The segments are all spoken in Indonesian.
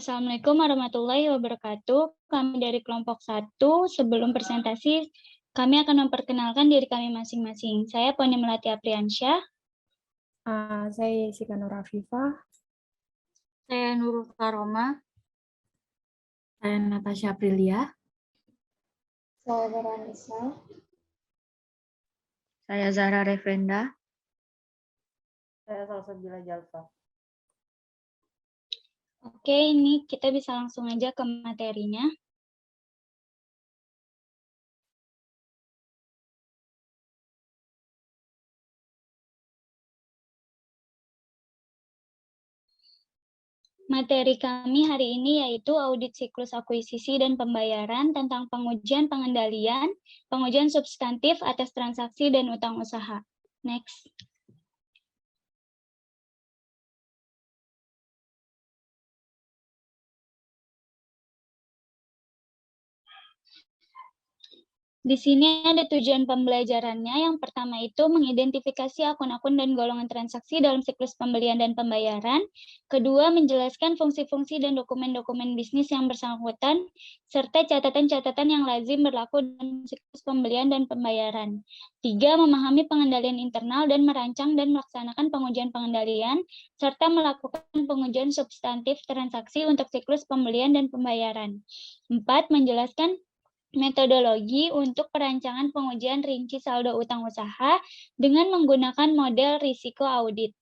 Assalamualaikum warahmatullahi wabarakatuh. Kami dari kelompok 1, sebelum presentasi, kami akan memperkenalkan diri kami masing-masing. Saya Poni Melati Apriansyah. Saya Jessica Nur Afifah. Saya Nurul Karoma. Saya Natasha Aprilia. Saya Veranisa. Saya Zahra Refrenda. Saya Salsabila Jalfa. Oke, ini kita bisa langsung aja ke materinya. Materi kami hari ini yaitu audit siklus akuisisi dan pembayaran tentang pengujian pengendalian, pengujian substantif atas transaksi dan utang usaha. Next. Di sini ada tujuan pembelajarannya. Yang pertama itu mengidentifikasi akun-akun dan golongan transaksi dalam siklus pembelian dan pembayaran. Kedua, menjelaskan fungsi-fungsi dan dokumen-dokumen bisnis yang bersangkutan, serta catatan-catatan yang lazim berlaku dalam siklus pembelian dan pembayaran. Tiga, memahami pengendalian internal dan merancang dan melaksanakan pengujian pengendalian, serta melakukan pengujian substantif transaksi untuk siklus pembelian dan pembayaran. Empat, menjelaskan metodologi untuk perancangan pengujian rinci saldo utang usaha dengan menggunakan model risiko audit.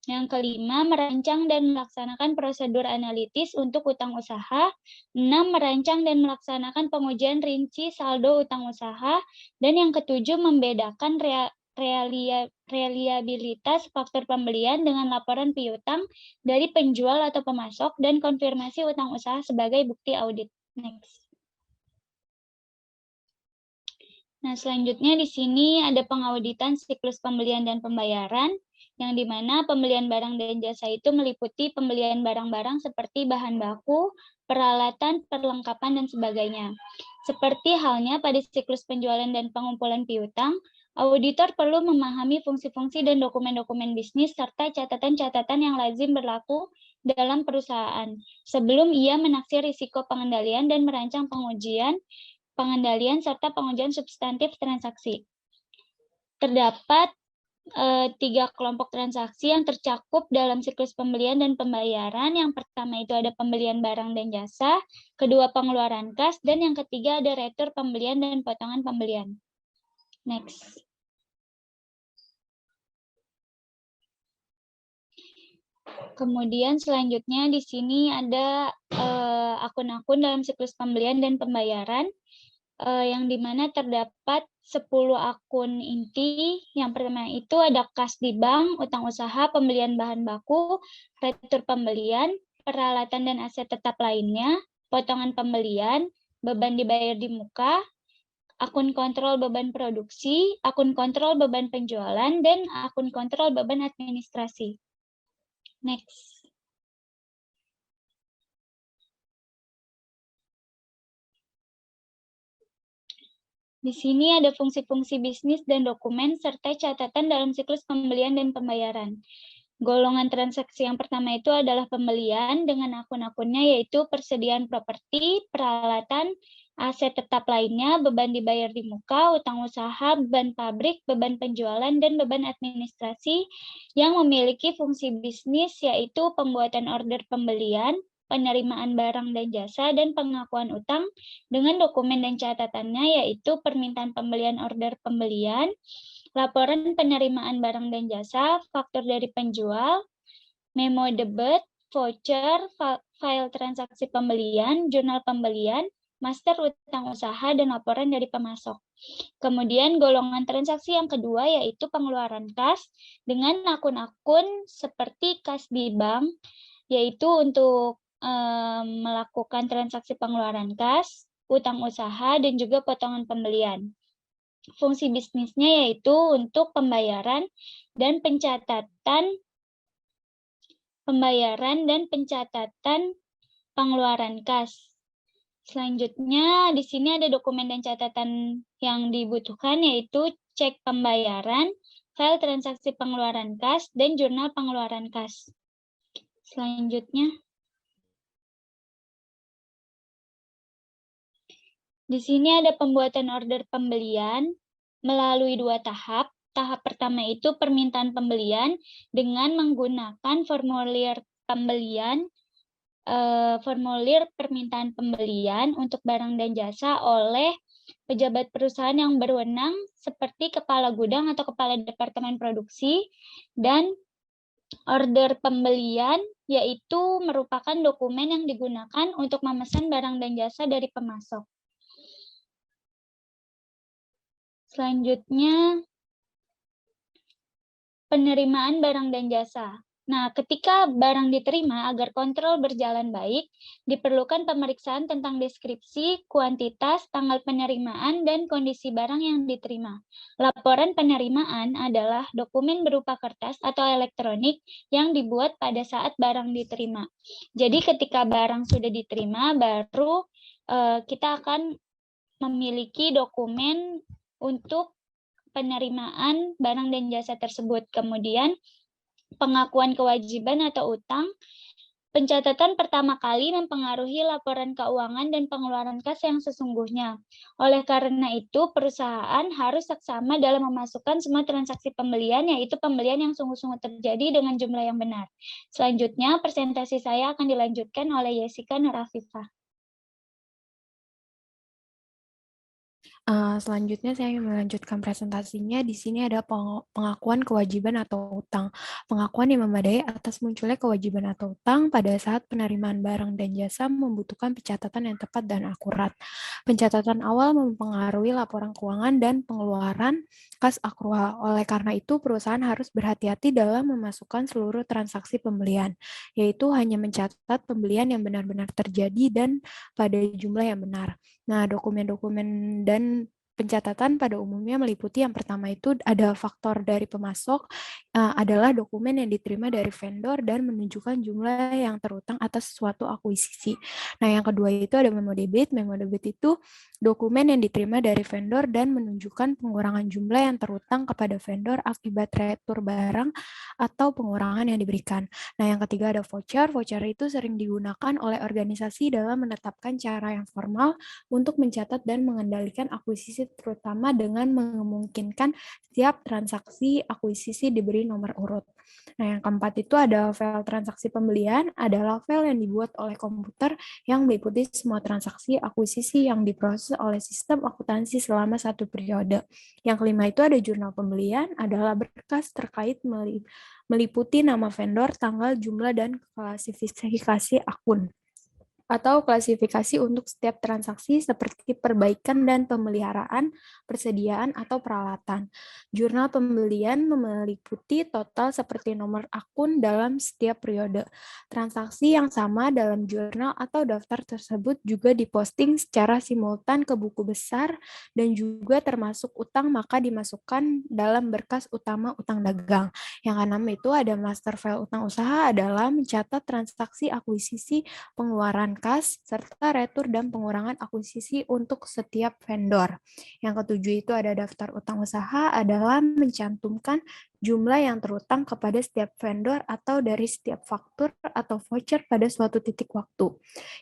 Yang kelima, merancang dan melaksanakan prosedur analitis untuk utang usaha. 6, merancang dan melaksanakan pengujian rinci saldo utang usaha. Dan yang ketujuh, membedakan reliabilitas faktur pembelian dengan laporan piutang dari penjual atau pemasok dan konfirmasi utang usaha sebagai bukti audit. Next. Nah, selanjutnya di sini ada pengauditan siklus pembelian dan pembayaran, yang di mana pembelian barang dan jasa itu meliputi pembelian barang-barang seperti bahan baku, peralatan, perlengkapan, dan sebagainya. Seperti halnya pada siklus penjualan dan pengumpulan piutang, auditor perlu memahami fungsi-fungsi dan dokumen-dokumen bisnis serta catatan-catatan yang lazim berlaku dalam perusahaan, sebelum ia menaksir risiko pengendalian dan merancang pengujian pengendalian serta pengujian substantif transaksi. Terdapat 3 kelompok transaksi yang tercakup dalam siklus pembelian dan pembayaran. Yang pertama itu ada pembelian barang dan jasa, kedua pengeluaran kas, dan yang ketiga ada retur pembelian dan potongan pembelian. Next. Kemudian selanjutnya di sini ada akun-akun dalam siklus pembelian dan pembayaran, yang dimana terdapat 10 akun inti. Yang pertama itu ada kas di bank, utang usaha, pembelian bahan baku, retur pembelian, peralatan dan aset tetap lainnya, potongan pembelian, beban dibayar di muka, akun kontrol beban produksi, akun kontrol beban penjualan, dan akun kontrol beban administrasi. Next. Di sini ada fungsi-fungsi bisnis dan dokumen serta catatan dalam siklus pembelian dan pembayaran. Golongan transaksi yang pertama itu adalah pembelian dengan akun-akunnya yaitu persediaan properti, peralatan, aset tetap lainnya, beban dibayar di muka, utang usaha, beban pabrik, beban penjualan, dan beban administrasi yang memiliki fungsi bisnis yaitu pembuatan order pembelian, penerimaan barang dan jasa, dan pengakuan utang dengan dokumen dan catatannya yaitu permintaan pembelian order pembelian, laporan penerimaan barang dan jasa, faktur dari penjual, memo debit, voucher, file transaksi pembelian, jurnal pembelian, master utang usaha, dan laporan dari pemasok. Kemudian golongan transaksi yang kedua yaitu pengeluaran kas dengan akun-akun seperti kas di bank, yaitu untuk melakukan transaksi pengeluaran kas, utang usaha, dan juga potongan pembelian. Fungsi bisnisnya yaitu untuk pembayaran dan pencatatan pengeluaran kas. Selanjutnya di sini ada dokumen dan catatan yang dibutuhkan yaitu cek pembayaran, file transaksi pengeluaran kas, dan jurnal pengeluaran kas. Selanjutnya Di sini ada pembuatan order pembelian melalui 2 tahap. Tahap pertama itu permintaan pembelian dengan menggunakan formulir pembelian, formulir permintaan pembelian untuk barang dan jasa oleh pejabat perusahaan yang berwenang seperti kepala gudang atau kepala departemen produksi, dan order pembelian yaitu merupakan dokumen yang digunakan untuk memesan barang dan jasa dari pemasok. Selanjutnya, penerimaan barang dan jasa. Nah, ketika barang diterima, agar kontrol berjalan baik, diperlukan pemeriksaan tentang deskripsi, kuantitas, tanggal penerimaan, dan kondisi barang yang diterima. Laporan penerimaan adalah dokumen berupa kertas atau elektronik yang dibuat pada saat barang diterima. Jadi ketika barang sudah diterima, baru kita akan memiliki dokumen untuk penerimaan barang dan jasa tersebut. Kemudian pengakuan kewajiban atau utang. Pencatatan pertama kali mempengaruhi laporan keuangan dan pengeluaran kas yang sesungguhnya. Oleh karena itu, perusahaan harus seksama dalam memasukkan semua transaksi pembelian, yaitu pembelian yang sungguh-sungguh terjadi dengan jumlah yang benar. Selanjutnya, presentasi saya akan dilanjutkan oleh Jessica Nurafifah. Selanjutnya saya ingin melanjutkan presentasinya. Di sini ada pengakuan kewajiban atau utang. Pengakuan yang memadai atas munculnya kewajiban atau utang pada saat penerimaan barang dan jasa membutuhkan pencatatan yang tepat dan akurat. Pencatatan awal mempengaruhi laporan keuangan dan pengeluaran kas akrual. Oleh karena itu, perusahaan harus berhati-hati dalam memasukkan seluruh transaksi pembelian, yaitu hanya mencatat pembelian yang benar-benar terjadi dan pada jumlah yang benar. Nah, dokumen-dokumen dan pencatatan pada umumnya meliputi yang pertama itu ada faktor dari pemasok, adalah dokumen yang diterima dari vendor dan menunjukkan jumlah yang terutang atas suatu akuisisi. Nah, yang kedua itu ada memo debit. Memo debit itu dokumen yang diterima dari vendor dan menunjukkan pengurangan jumlah yang terutang kepada vendor akibat retur barang atau pengurangan yang diberikan. Nah, yang ketiga ada voucher. Voucher itu sering digunakan oleh organisasi dalam menetapkan cara yang formal untuk mencatat dan mengendalikan akuisisi, terutama dengan memungkinkan setiap transaksi akuisisi diberi nomor urut. Nah, yang keempat itu ada file transaksi pembelian, adalah file yang dibuat oleh komputer yang meliputi semua transaksi akuisisi yang diproses oleh sistem akuntansi selama satu periode. Yang kelima itu ada jurnal pembelian, adalah berkas terkait meliputi nama vendor, tanggal, jumlah, dan klasifikasi akun atau klasifikasi untuk setiap transaksi seperti perbaikan dan pemeliharaan, persediaan, atau peralatan. Jurnal pembelian meliputi total seperti nomor akun dalam setiap periode. Transaksi yang sama dalam jurnal atau daftar tersebut juga diposting secara simultan ke buku besar dan juga termasuk utang, maka dimasukkan dalam berkas utama utang dagang. Yang keenam itu ada master file utang usaha, adalah mencatat transaksi akuisisi, pengeluaran kas, serta retur dan pengurangan akuisisi untuk setiap vendor. Yang ketujuh itu ada daftar utang usaha, adalah mencantumkan jumlah yang terutang kepada setiap vendor atau dari setiap faktur atau voucher pada suatu titik waktu.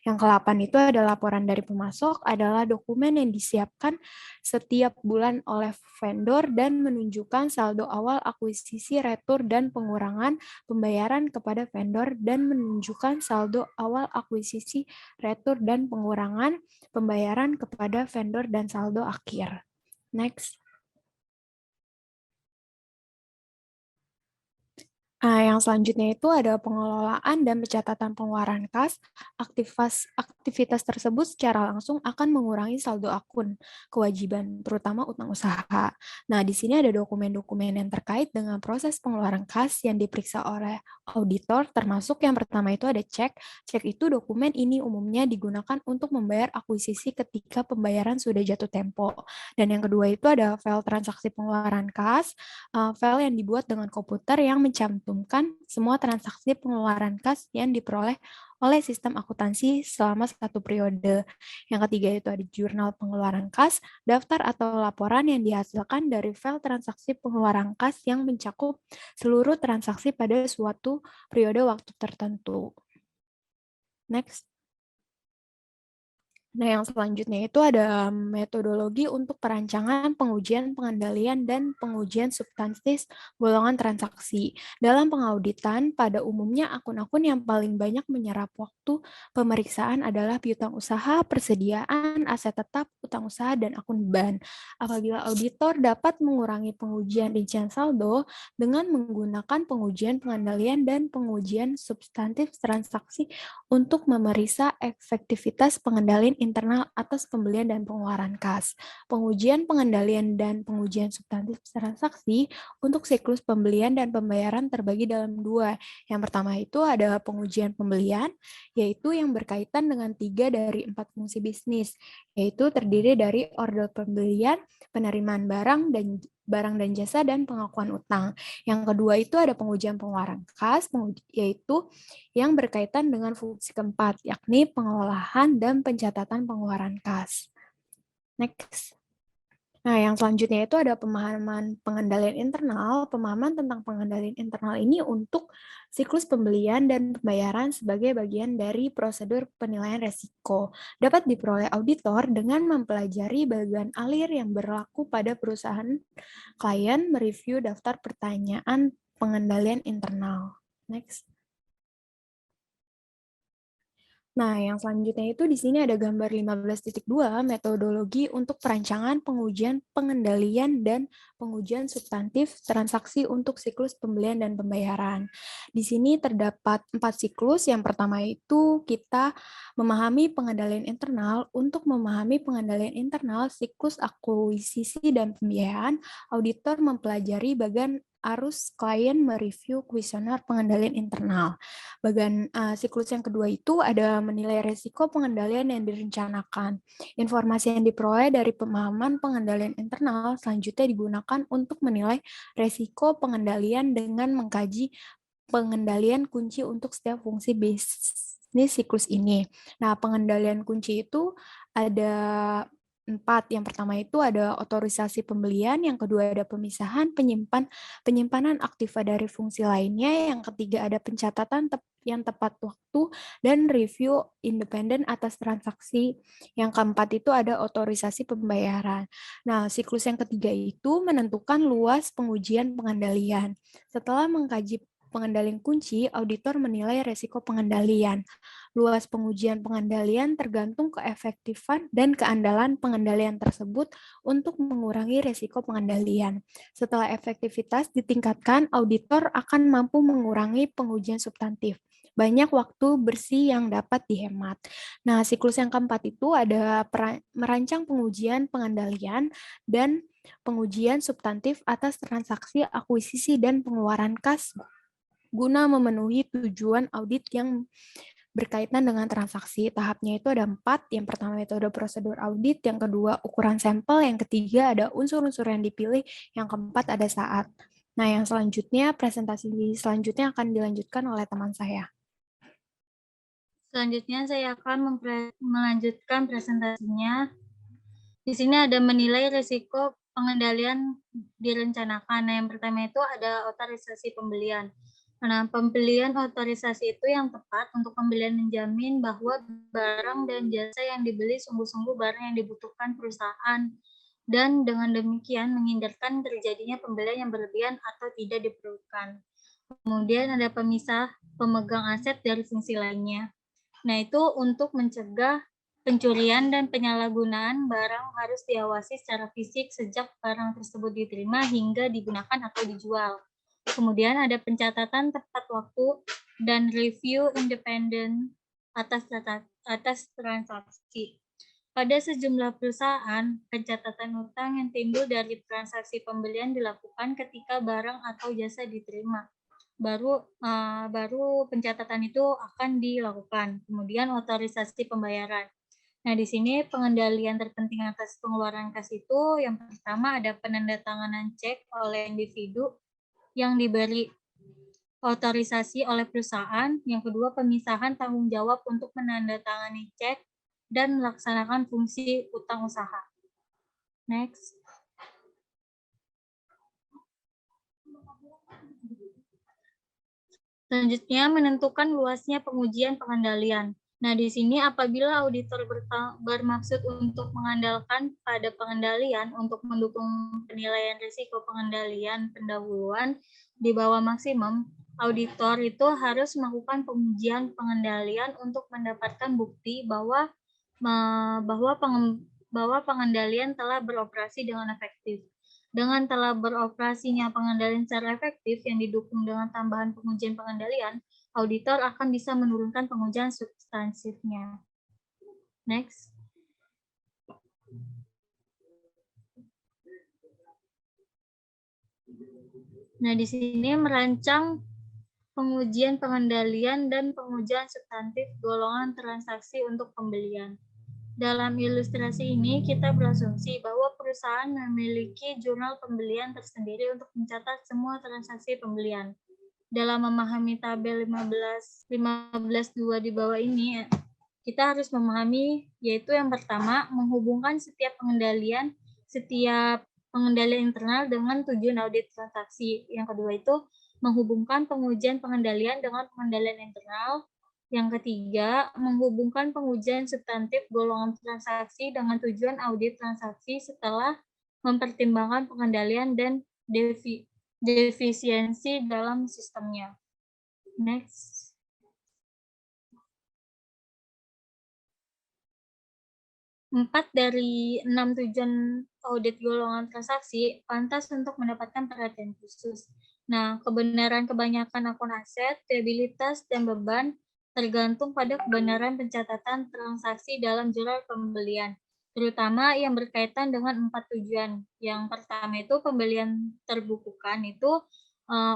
Yang ke-8 itu ada laporan dari pemasok, adalah dokumen yang disiapkan setiap bulan oleh vendor dan menunjukkan saldo awal akuisisi, retur, dan pengurangan pembayaran kepada vendor dan menunjukkan saldo awal akuisisi, retur, dan pengurangan pembayaran kepada vendor dan saldo akhir. Next. Yang selanjutnya itu ada pengelolaan dan pencatatan pengeluaran kas. Aktivitas tersebut secara langsung akan mengurangi saldo akun kewajiban, terutama utang usaha. Nah, di sini ada dokumen-dokumen yang terkait dengan proses pengeluaran kas yang diperiksa oleh auditor, termasuk yang pertama itu ada cek. Cek itu dokumen ini umumnya digunakan untuk membayar akuisisi ketika pembayaran sudah jatuh tempo. Dan yang kedua itu ada file transaksi pengeluaran kas, file yang dibuat dengan komputer yang mencantumkan semua transaksi pengeluaran kas yang diperoleh oleh sistem akuntansi selama satu periode. Yang ketiga itu ada jurnal pengeluaran kas, daftar atau laporan yang dihasilkan dari file transaksi pengeluaran kas yang mencakup seluruh transaksi pada suatu periode waktu tertentu. Next. Nah, yang selanjutnya itu ada metodologi untuk perancangan, pengujian, pengendalian, dan pengujian substantif golongan transaksi. Dalam pengauditan, pada umumnya akun-akun yang paling banyak menyerap waktu pemeriksaan adalah piutang usaha, persediaan, aset tetap, utang usaha, dan akun ban. Apabila auditor dapat mengurangi pengujian rincian saldo dengan menggunakan pengujian pengendalian dan pengujian substantif transaksi untuk memeriksa efektivitas pengendalian internal atas pembelian dan pengeluaran kas. Pengujian pengendalian dan pengujian substantif transaksi untuk siklus pembelian dan pembayaran terbagi dalam dua. Yang pertama itu ada pengujian pembelian, yaitu yang berkaitan dengan 3 dari 4 fungsi bisnis, yaitu terdiri dari order pembelian, penerimaan barang dan jasa, dan pengakuan utang. Yang kedua itu ada pengujian pengeluaran kas, yaitu yang berkaitan dengan fungsi keempat, yakni pengolahan dan pencatatan pengeluaran kas. Next. Nah, yang selanjutnya itu ada pemahaman pengendalian internal. Pemahaman tentang pengendalian internal ini untuk siklus pembelian dan pembayaran sebagai bagian dari prosedur penilaian resiko. Dapat diperoleh auditor dengan mempelajari bagian alir yang berlaku pada perusahaan klien, mereview daftar pertanyaan pengendalian internal. Next. Nah, yang selanjutnya itu di sini ada gambar 15.2, metodologi untuk perancangan, pengujian, pengendalian, dan pengujian substantif transaksi untuk siklus pembelian dan pembayaran. Di sini terdapat 4 siklus. Yang pertama itu kita memahami pengendalian internal. Untuk memahami pengendalian internal, siklus akuisisi dan pembiayaan, auditor mempelajari bagian arus klien mereview kuesioner pengendalian internal. Bagian siklus yang kedua itu ada menilai resiko pengendalian yang direncanakan. Informasi yang diperoleh dari pemahaman pengendalian internal selanjutnya digunakan untuk menilai resiko pengendalian dengan mengkaji pengendalian kunci untuk setiap fungsi bisnis siklus ini. Nah, pengendalian kunci itu ada 4. Yang pertama itu ada otorisasi pembelian, yang kedua ada pemisahan, penyimpanan aktiva dari fungsi lainnya, yang ketiga ada pencatatan yang tepat waktu, dan review independen atas transaksi. Yang keempat itu ada otorisasi pembayaran. Nah, siklus yang ketiga itu menentukan luas pengujian pengendalian. Setelah mengkaji pengendalian kunci, auditor menilai resiko pengendalian. Luas pengujian pengendalian tergantung keefektifan dan keandalan pengendalian tersebut untuk mengurangi resiko pengendalian. Setelah efektivitas ditingkatkan, auditor akan mampu mengurangi pengujian substantif. Banyak waktu bersih yang dapat dihemat. Nah, siklus yang keempat itu ada merancang pengujian pengendalian dan pengujian substantif atas transaksi akuisisi dan pengeluaran kas guna memenuhi tujuan audit yang berkaitan dengan transaksi. Tahapnya itu ada 4. Yang pertama metode prosedur audit, yang kedua ukuran sampel, yang ketiga ada unsur-unsur yang dipilih, yang keempat ada saat. Nah, yang selanjutnya, presentasi selanjutnya akan dilanjutkan oleh teman saya. Selanjutnya saya akan melanjutkan presentasinya. Di sini ada menilai risiko pengendalian direncanakan. Nah, yang pertama itu ada otorisasi pembelian. Nah, pembelian otorisasi itu yang tepat untuk pembelian menjamin bahwa barang dan jasa yang dibeli sungguh-sungguh barang yang dibutuhkan perusahaan, dan dengan demikian menghindarkan terjadinya pembelian yang berlebihan atau tidak diperlukan. Kemudian ada pemisah pemegang aset dari fungsi lainnya. Nah, itu untuk mencegah pencurian dan penyalahgunaan barang harus diawasi secara fisik sejak barang tersebut diterima hingga digunakan atau dijual. Kemudian ada pencatatan tepat waktu dan review independen atas transaksi. Pada sejumlah perusahaan, pencatatan utang yang timbul dari transaksi pembelian dilakukan ketika barang atau jasa diterima. Baru pencatatan itu akan dilakukan. Kemudian otorisasi pembayaran. Nah, di sini pengendalian terpenting atas pengeluaran kas itu yang pertama ada penandatanganan cek oleh individu yang diberi otorisasi oleh perusahaan, yang kedua pemisahan tanggung jawab untuk menandatangani cek dan melaksanakan fungsi utang usaha. Next. Selanjutnya menentukan luasnya pengujian pengendalian. Nah, di sini apabila auditor bermaksud untuk mengandalkan pada pengendalian untuk mendukung penilaian risiko pengendalian pendahuluan di bawah maksimum, auditor itu harus melakukan pengujian pengendalian untuk mendapatkan bukti bahwa pengendalian telah beroperasi dengan efektif. Dengan telah beroperasinya pengendalian secara efektif yang didukung dengan tambahan pengujian pengendalian, auditor akan bisa menurunkan pengujian substansifnya. Next. Nah, di sini merancang pengujian pengendalian dan pengujian substantif golongan transaksi untuk pembelian. Dalam ilustrasi ini, kita berasumsi bahwa perusahaan memiliki jurnal pembelian tersendiri untuk mencatat semua transaksi pembelian. Dalam memahami tabel 15.2 di bawah ini, kita harus memahami, yaitu yang pertama, menghubungkan setiap pengendalian internal dengan tujuan audit transaksi. Yang kedua itu, menghubungkan pengujian pengendalian dengan pengendalian internal. Yang ketiga, menghubungkan pengujian substantif golongan transaksi dengan tujuan audit transaksi setelah mempertimbangkan pengendalian dan defisiensi dalam sistemnya. Next. Empat dari 6 tujuan audit golongan transaksi pantas untuk mendapatkan perhatian khusus. Nah, kebenaran kebanyakan akun aset, liabilitas, dan beban tergantung pada kebenaran pencatatan transaksi dalam jurnal pembelian, terutama yang berkaitan dengan 4 tujuan. Yang pertama itu pembelian terbukukan itu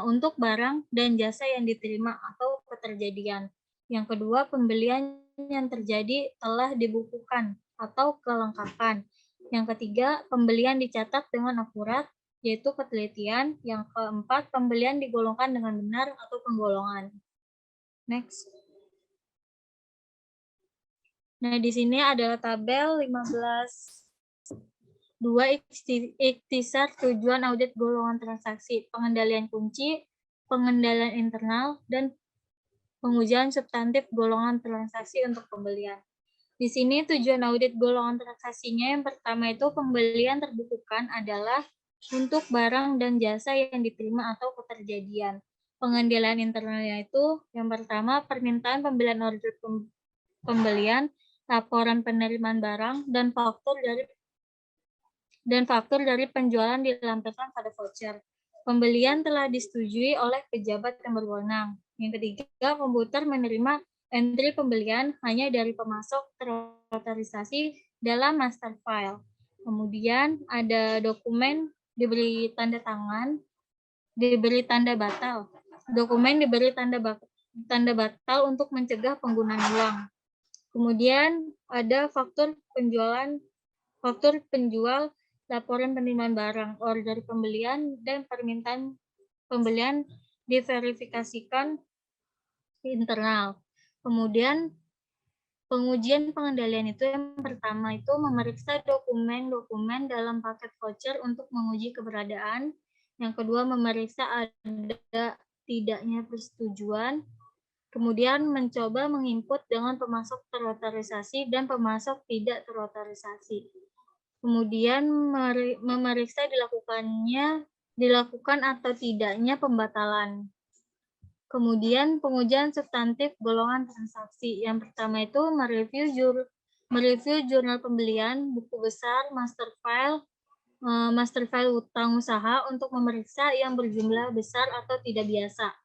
untuk barang dan jasa yang diterima atau keterjadian. Yang kedua, pembelian yang terjadi telah dibukukan atau kelengkapan. Yang ketiga, pembelian dicatat dengan akurat, yaitu ketelitian. Yang keempat, pembelian digolongkan dengan benar atau penggolongan. Next. Nah, di sini adalah tabel 15.2 ikhtisar tujuan audit golongan transaksi, pengendalian kunci, pengendalian internal, dan pengujian substantif golongan transaksi untuk pembelian. Di sini tujuan audit golongan transaksinya yang pertama itu pembelian terbukukan adalah untuk barang dan jasa yang diterima atau keterjadian. Pengendalian internalnya itu yang pertama permintaan pembelian order pembelian, laporan penerimaan barang, dan faktur dari penjualan dilampirkan pada voucher. Pembelian telah disetujui oleh pejabat yang berwenang. Yang ketiga, komputer menerima entry pembelian hanya dari pemasok terotorisasi dalam master file. Kemudian ada dokumen diberi tanda tangan, diberi tanda batal. Dokumen diberi tanda batal untuk mencegah penggunaan uang. Kemudian ada faktur penjual, laporan penerimaan barang, order pembelian, dan permintaan pembelian diverifikasikan internal. Kemudian pengujian pengendalian itu yang pertama itu memeriksa dokumen-dokumen dalam paket voucher untuk menguji keberadaan. Yang kedua memeriksa ada tidaknya persetujuan. Kemudian mencoba menginput dengan pemasok terotorisasi dan pemasok tidak terotorisasi. Kemudian memeriksa dilakukan atau tidaknya pembatalan. Kemudian pengujian substantif golongan transaksi. Yang pertama itu mereview jurnal pembelian, buku besar, master file utang usaha untuk memeriksa yang berjumlah besar atau tidak biasa.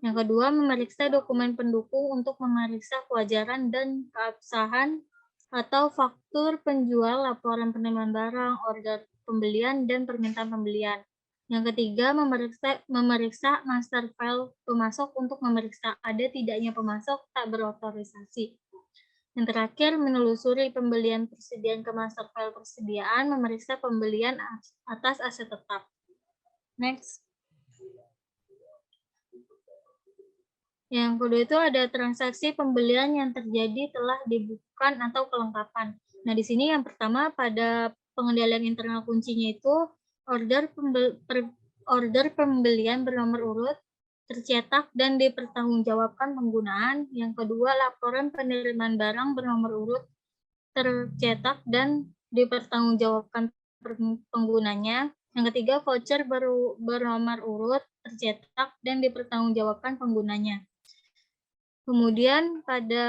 Yang kedua, memeriksa dokumen pendukung untuk memeriksa kewajaran dan keabsahan atau faktur penjual, laporan penerimaan barang, order pembelian, dan permintaan pembelian. Yang ketiga, memeriksa master file pemasok untuk memeriksa ada tidaknya pemasok tak berotorisasi. Yang terakhir, menelusuri pembelian persediaan ke master file persediaan, memeriksa pembelian atas aset tetap. Next. Yang kedua itu ada transaksi pembelian yang terjadi telah dibukukan atau kelengkapan. Nah, di sini yang pertama pada pengendalian internal kuncinya itu order pembelian bernomor urut, tercetak dan dipertanggungjawabkan penggunaan. Yang kedua, laporan penerimaan barang bernomor urut tercetak dan dipertanggungjawabkan penggunanya. Yang ketiga, voucher bernomor urut tercetak dan dipertanggungjawabkan penggunanya. Kemudian pada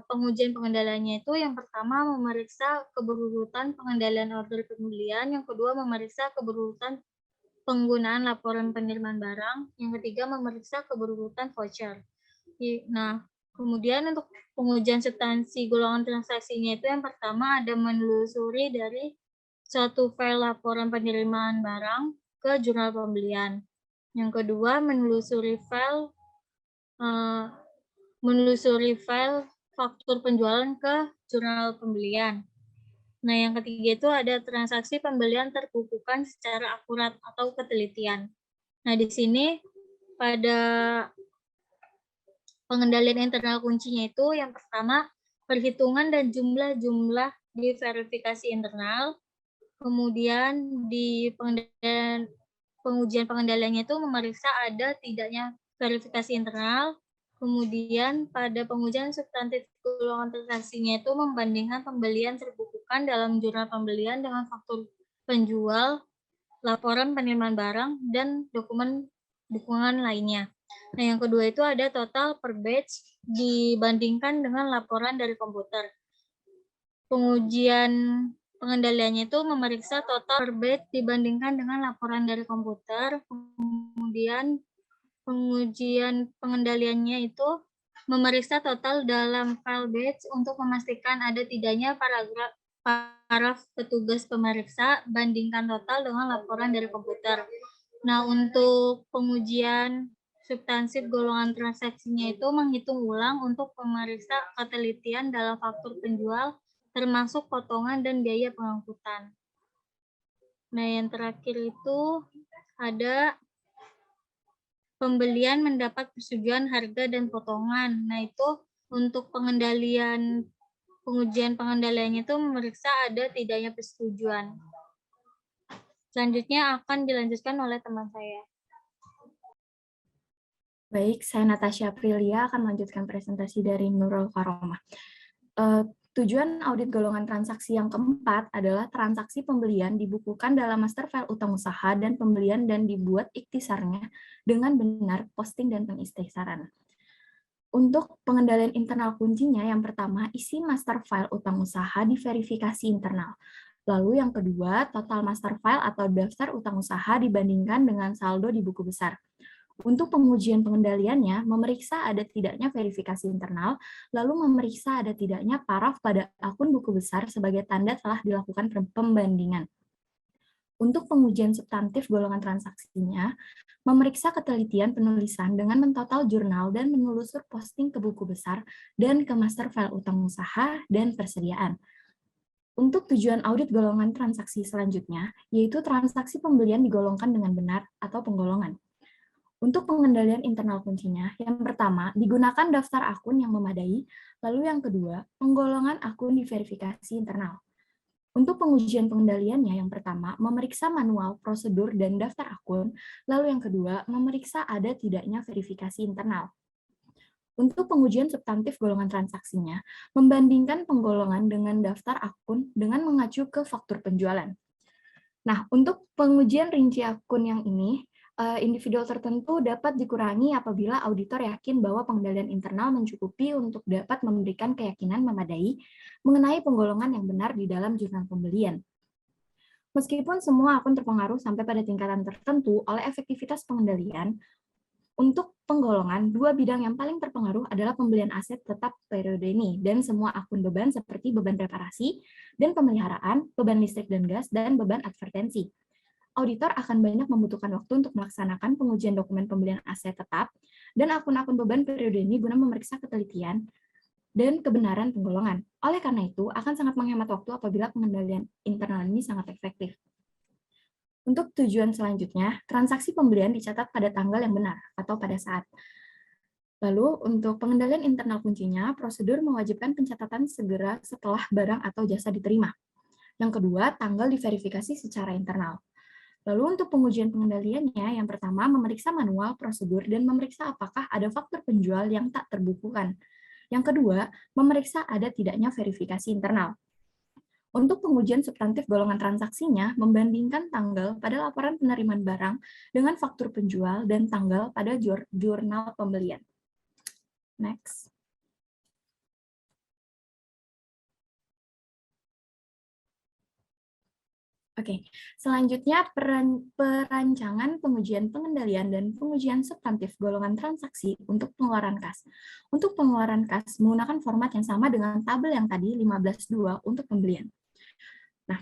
pengujian pengendaliannya itu yang pertama memeriksa keberurutan pengendalian order pembelian, yang kedua memeriksa keberurutan penggunaan laporan penerimaan barang, yang ketiga memeriksa keberurutan voucher. Nah, kemudian untuk pengujian substansi golongan transaksinya itu yang pertama ada menelusuri dari suatu file laporan penerimaan barang ke jurnal pembelian. Yang kedua menelusuri file faktur penjualan ke jurnal pembelian. Nah, yang ketiga itu ada transaksi pembelian terbukukan secara akurat atau ketelitian. Nah, di sini pada pengendalian internal kuncinya itu yang pertama perhitungan dan jumlah-jumlah di verifikasi internal. Kemudian di pengujian pengendaliannya itu memeriksa ada tidaknya verifikasi internal. Kemudian pada pengujian substantif golongan transaksinya itu membandingkan pembelian terbukukan dalam jurnal pembelian dengan faktur penjual, laporan penerimaan barang, dan dokumen dukungan lainnya. Nah, yang kedua itu ada total per batch dibandingkan dengan laporan dari komputer. Pengujian pengendaliannya itu memeriksa total per batch dibandingkan dengan laporan dari komputer. Kemudian pengujian pengendaliannya itu memeriksa total dalam file batch untuk memastikan ada tidaknya paraf petugas pemeriksa, bandingkan total dengan laporan dari komputer. Nah, untuk pengujian substansif golongan transaksinya itu menghitung ulang untuk memeriksa ketelitian dalam faktur penjual, termasuk potongan dan biaya pengangkutan. Nah, yang terakhir itu ada pembelian mendapat persetujuan harga dan potongan. Nah, itu untuk pengujian pengendaliannya itu memeriksa ada tidaknya persetujuan. Selanjutnya akan dilanjutkan oleh teman saya. Baik, saya Natasha Aprilia akan melanjutkan presentasi dari Nurul Karomah. Tujuan audit golongan transaksi yang keempat adalah transaksi pembelian dibukukan dalam master file utang usaha dan pembelian dan dibuat ikhtisarnya dengan benar posting dan pengikhtisaran. Untuk pengendalian internal kuncinya, yang pertama, isi master file utang usaha diverifikasi internal. Lalu yang kedua, total master file atau daftar utang usaha dibandingkan dengan saldo di buku besar. Untuk pengujian pengendaliannya, memeriksa ada tidaknya verifikasi internal, lalu memeriksa ada tidaknya paraf pada akun buku besar sebagai tanda telah dilakukan pembandingan. Untuk pengujian substantif golongan transaksinya, memeriksa ketelitian penulisan dengan mentotal jurnal dan menelusur posting ke buku besar dan ke master file utang usaha dan persediaan. Untuk tujuan audit golongan transaksi selanjutnya, yaitu transaksi pembelian digolongkan dengan benar atau penggolongan. Untuk pengendalian internal kuncinya, yang pertama, digunakan daftar akun yang memadai, lalu yang kedua, penggolongan akun diverifikasi internal. Untuk pengujian pengendaliannya, yang pertama, memeriksa manual, prosedur, dan daftar akun, lalu yang kedua, memeriksa ada tidaknya verifikasi internal. Untuk pengujian substantif golongan transaksinya, membandingkan penggolongan dengan daftar akun dengan mengacu ke faktur penjualan. Nah, untuk pengujian rinci akun yang ini, individual tertentu dapat dikurangi apabila auditor yakin bahwa pengendalian internal mencukupi untuk dapat memberikan keyakinan memadai mengenai penggolongan yang benar di dalam jurnal pembelian. Meskipun semua akun terpengaruh sampai pada tingkatan tertentu oleh efektivitas pengendalian, untuk penggolongan, dua bidang yang paling terpengaruh adalah pembelian aset tetap periode ini dan semua akun beban seperti beban reparasi dan pemeliharaan, beban listrik dan gas, dan beban advertensi. Auditor akan banyak membutuhkan waktu untuk melaksanakan pengujian dokumen pembelian aset tetap dan akun-akun beban periode ini guna memeriksa ketelitian dan kebenaran penggolongan. Oleh karena itu, akan sangat menghemat waktu apabila pengendalian internal ini sangat efektif. Untuk tujuan selanjutnya, transaksi pembelian dicatat pada tanggal yang benar atau pada saat. Lalu, untuk pengendalian internal kuncinya, prosedur mewajibkan pencatatan segera setelah barang atau jasa diterima. Yang kedua, tanggal diverifikasi secara internal. Lalu untuk pengujian pengendaliannya, yang pertama memeriksa manual, prosedur, dan memeriksa apakah ada faktur penjual yang tak terbukukan. Yang kedua, memeriksa ada tidaknya verifikasi internal. Untuk pengujian substantif golongan transaksinya, membandingkan tanggal pada laporan penerimaan barang dengan faktur penjual dan tanggal pada jurnal pembelian. Next. Oke, selanjutnya perancangan pengujian pengendalian dan pengujian substantif golongan transaksi untuk pengeluaran kas. Untuk pengeluaran kas menggunakan format yang sama dengan tabel yang tadi 15.2 untuk pembelian. Nah,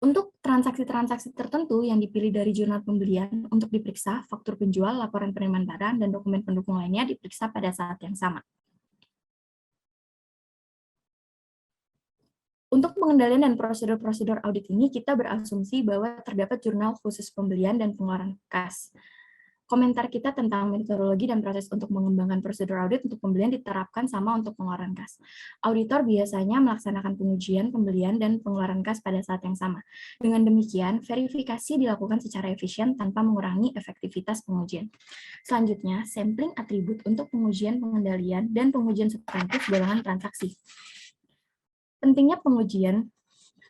untuk transaksi-transaksi tertentu yang dipilih dari jurnal pembelian untuk diperiksa, faktur penjual, laporan penerimaan barang, dan dokumen pendukung lainnya diperiksa pada saat yang sama. Untuk pengendalian dan prosedur-prosedur audit ini, kita berasumsi bahwa terdapat jurnal khusus pembelian dan pengeluaran kas. Komentar kita tentang metodologi dan proses untuk mengembangkan prosedur audit untuk pembelian diterapkan sama untuk pengeluaran kas. Auditor biasanya melaksanakan pengujian, pembelian, dan pengeluaran kas pada saat yang sama. Dengan demikian, verifikasi dilakukan secara efisien tanpa mengurangi efektivitas pengujian. Selanjutnya, sampling atribut untuk pengujian pengendalian dan pengujian substantif golongan transaksi. Pentingnya pengujian,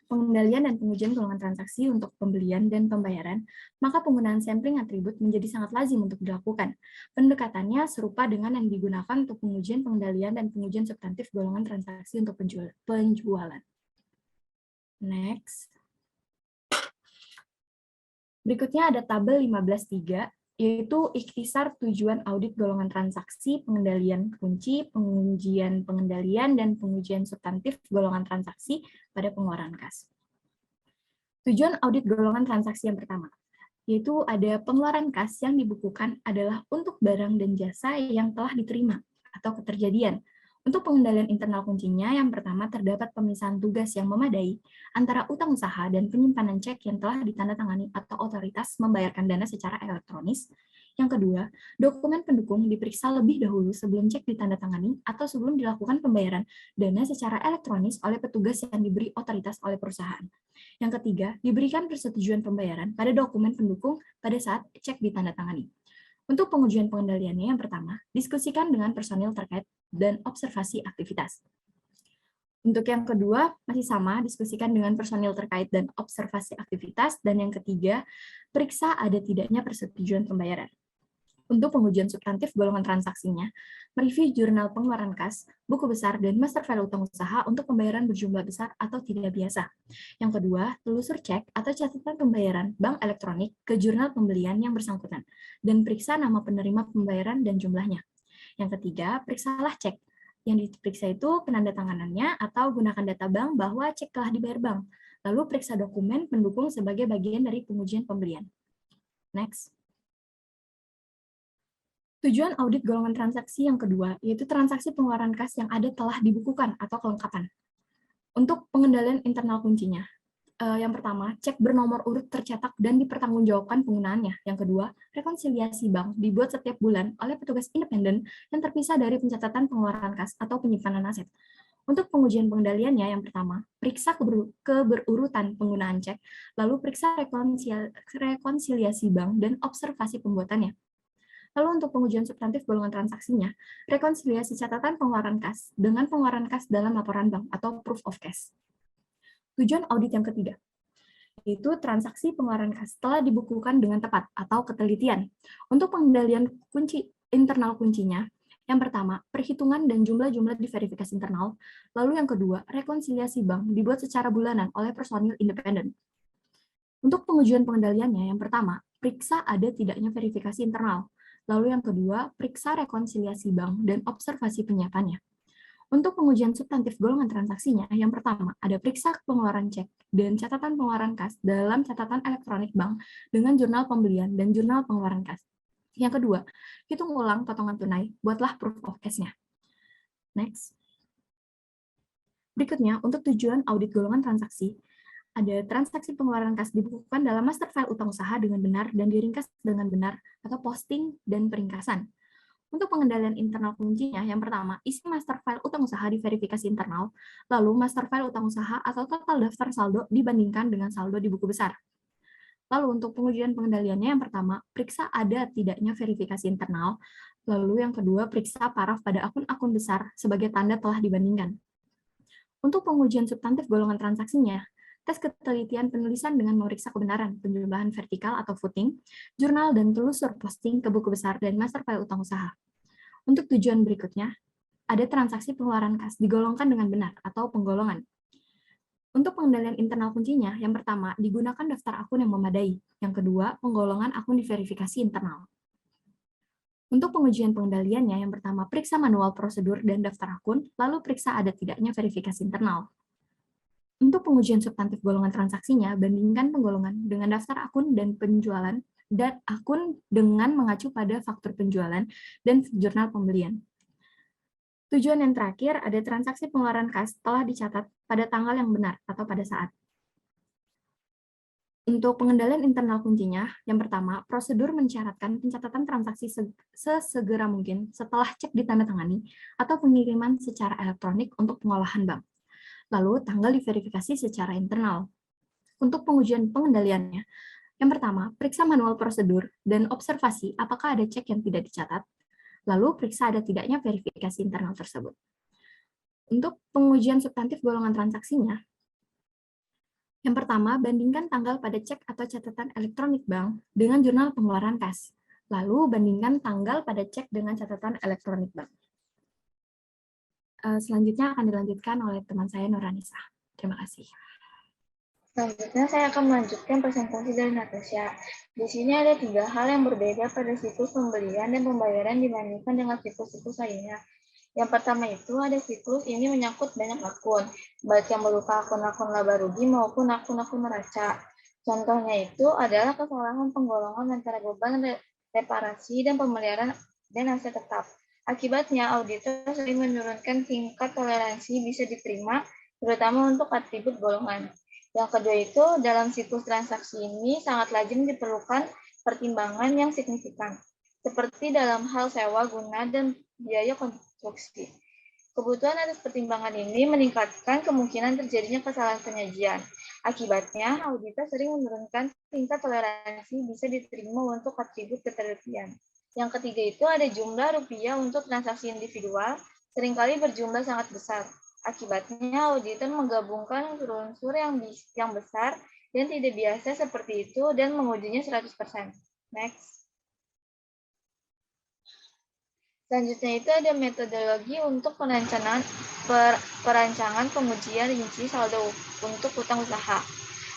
pengendalian dan pengujian golongan transaksi untuk pembelian dan pembayaran, maka penggunaan sampling atribut menjadi sangat lazim untuk dilakukan. Pendekatannya serupa dengan yang digunakan untuk pengujian pengendalian dan pengujian substantif golongan transaksi untuk penjualan. Next. Berikutnya ada tabel 15.3, yaitu ikhtisar tujuan audit golongan transaksi, pengendalian kunci, pengujian pengendalian, dan pengujian substantif golongan transaksi pada pengeluaran kas. Tujuan audit golongan transaksi yang pertama, yaitu ada pengeluaran kas yang dibukukan adalah untuk barang dan jasa yang telah diterima atau keterjadian. Untuk pengendalian internal kuncinya, yang pertama terdapat pemisahan tugas yang memadai antara utang usaha dan penyimpanan cek yang telah ditandatangani atau otoritas membayarkan dana secara elektronis. Yang kedua, dokumen pendukung diperiksa lebih dahulu sebelum cek ditandatangani atau sebelum dilakukan pembayaran dana secara elektronis oleh petugas yang diberi otoritas oleh perusahaan. Yang ketiga, diberikan persetujuan pembayaran pada dokumen pendukung pada saat cek ditandatangani. Untuk pengujian pengendaliannya, yang pertama, diskusikan dengan personil terkait dan observasi aktivitas. Untuk yang kedua, masih sama, diskusikan dengan personil terkait dan observasi aktivitas. Dan yang ketiga, periksa ada tidaknya persetujuan pembayaran. Untuk pengujian substantif golongan transaksinya, mereview jurnal pengeluaran kas, buku besar, dan master file utang usaha untuk pembayaran berjumlah besar atau tidak biasa. Yang kedua, telusur cek atau catatan pembayaran bank elektronik ke jurnal pembelian yang bersangkutan, dan periksa nama penerima pembayaran dan jumlahnya. Yang ketiga, periksalah cek. Yang diperiksa itu penandatanganannya atau gunakan data bank bahwa cek telah dibayar bank. Lalu periksa dokumen pendukung sebagai bagian dari pengujian pembelian. Next. Tujuan audit golongan transaksi yang kedua, yaitu transaksi pengeluaran kas yang ada telah dibukukan atau kelengkapan. Untuk pengendalian internal kuncinya, yang pertama, cek bernomor urut tercetak dan dipertanggungjawabkan penggunaannya. Yang kedua, rekonsiliasi bank dibuat setiap bulan oleh petugas independen yang terpisah dari pencatatan pengeluaran kas atau penyimpanan aset. Untuk pengujian pengendaliannya, yang pertama, periksa keberurutan penggunaan cek, lalu periksa rekonsiliasi bank dan observasi pembuatannya. Lalu untuk pengujian substantif golongan transaksinya, rekonsiliasi catatan pengeluaran kas dengan pengeluaran kas dalam laporan bank atau proof of cash. Tujuan audit yang ketiga, yaitu transaksi pengeluaran kas telah dibukukan dengan tepat atau ketelitian. Untuk pengendalian kunci internal kuncinya, yang pertama, perhitungan dan jumlah-jumlah diverifikasi internal. Lalu yang kedua, rekonsiliasi bank dibuat secara bulanan oleh personil independen. Untuk pengujian pengendaliannya, yang pertama, periksa ada tidaknya verifikasi internal. Lalu yang kedua, periksa rekonsiliasi bank dan observasi penyiapannya. Untuk pengujian substantif golongan transaksinya, yang pertama, ada periksa pengeluaran cek dan catatan pengeluaran kas dalam catatan elektronik bank dengan jurnal pembelian dan jurnal pengeluaran kas. Yang kedua, hitung ulang potongan tunai, buatlah proof of cash-nya. Next. Berikutnya, untuk tujuan audit golongan transaksi, ada transaksi pengeluaran kas dibukukan dalam master file utang usaha dengan benar dan diringkas dengan benar atau posting dan peringkasan. Untuk pengendalian internal kuncinya, yang pertama, isi master file utang usaha diverifikasi internal, lalu master file utang usaha atau total daftar saldo dibandingkan dengan saldo di buku besar. Lalu untuk pengujian pengendaliannya yang pertama, periksa ada tidaknya verifikasi internal. Lalu yang kedua, periksa paraf pada akun-akun besar sebagai tanda telah dibandingkan. Untuk pengujian substantif golongan transaksinya, tes ketelitian penulisan dengan memeriksa kebenaran penjumlahan vertikal atau footing, jurnal dan telusur posting ke buku besar dan master file utang usaha. Untuk tujuan berikutnya, ada transaksi pengeluaran kas digolongkan dengan benar atau penggolongan. Untuk pengendalian internal kuncinya, yang pertama, digunakan daftar akun yang memadai. Yang kedua, penggolongan akun diverifikasi internal. Untuk pengujian pengendaliannya, yang pertama, periksa manual prosedur dan daftar akun, lalu periksa ada tidaknya verifikasi internal. Untuk pengujian substantif golongan transaksinya, bandingkan penggolongan dengan daftar akun dan penjualan, dan akun dengan mengacu pada faktur penjualan dan jurnal pembelian. Tujuan yang terakhir, ada transaksi pengeluaran kas telah dicatat pada tanggal yang benar atau pada saat. Untuk pengendalian internal kuncinya, yang pertama, prosedur mensyaratkan pencatatan transaksi sesegera mungkin setelah cek ditandatangani atau pengiriman secara elektronik untuk pengolahan bank. Lalu, tanggal diverifikasi secara internal. Untuk pengujian pengendaliannya, yang pertama, periksa manual prosedur dan observasi apakah ada cek yang tidak dicatat. Lalu, periksa ada tidaknya verifikasi internal tersebut. Untuk pengujian substantif golongan transaksinya, yang pertama, bandingkan tanggal pada cek atau catatan elektronik bank dengan jurnal pengeluaran kas. Lalu, bandingkan tanggal pada cek dengan catatan elektronik bank. Selanjutnya akan dilanjutkan oleh teman saya, Nurhanisa. Terima kasih. Selanjutnya saya akan melanjutkan presentasi dari Natasha. Di sini ada 3 hal yang berbeda pada siklus pembelian dan pembayaran dibandingkan dengan siklus-siklus lainnya. Yang pertama itu ada siklus ini menyangkut banyak akun, baik yang berupa akun-akun laba rugi maupun akun-akun neraca. Contohnya itu adalah kesalahan penggolongan antara beban reparasi dan pemeliharaan dan aset tetap. Akibatnya, auditor sering menurunkan tingkat toleransi bisa diterima, terutama untuk atribut golongan. Yang kedua itu, dalam siklus transaksi ini sangat lazim diperlukan pertimbangan yang signifikan, seperti dalam hal sewa, guna, dan biaya konstruksi. Kebutuhan atas pertimbangan ini meningkatkan kemungkinan terjadinya kesalahan penyajian. Akibatnya, auditor sering menurunkan tingkat toleransi bisa diterima untuk atribut ketelitian. Yang ketiga itu ada jumlah rupiah untuk transaksi individual, seringkali berjumlah sangat besar. Akibatnya, auditor menggabungkan unsur-unsur yang besar dan tidak biasa seperti itu dan mengujinya 100%. Next. Selanjutnya itu ada metodologi untuk perancangan pengujian rinci saldo untuk utang usaha.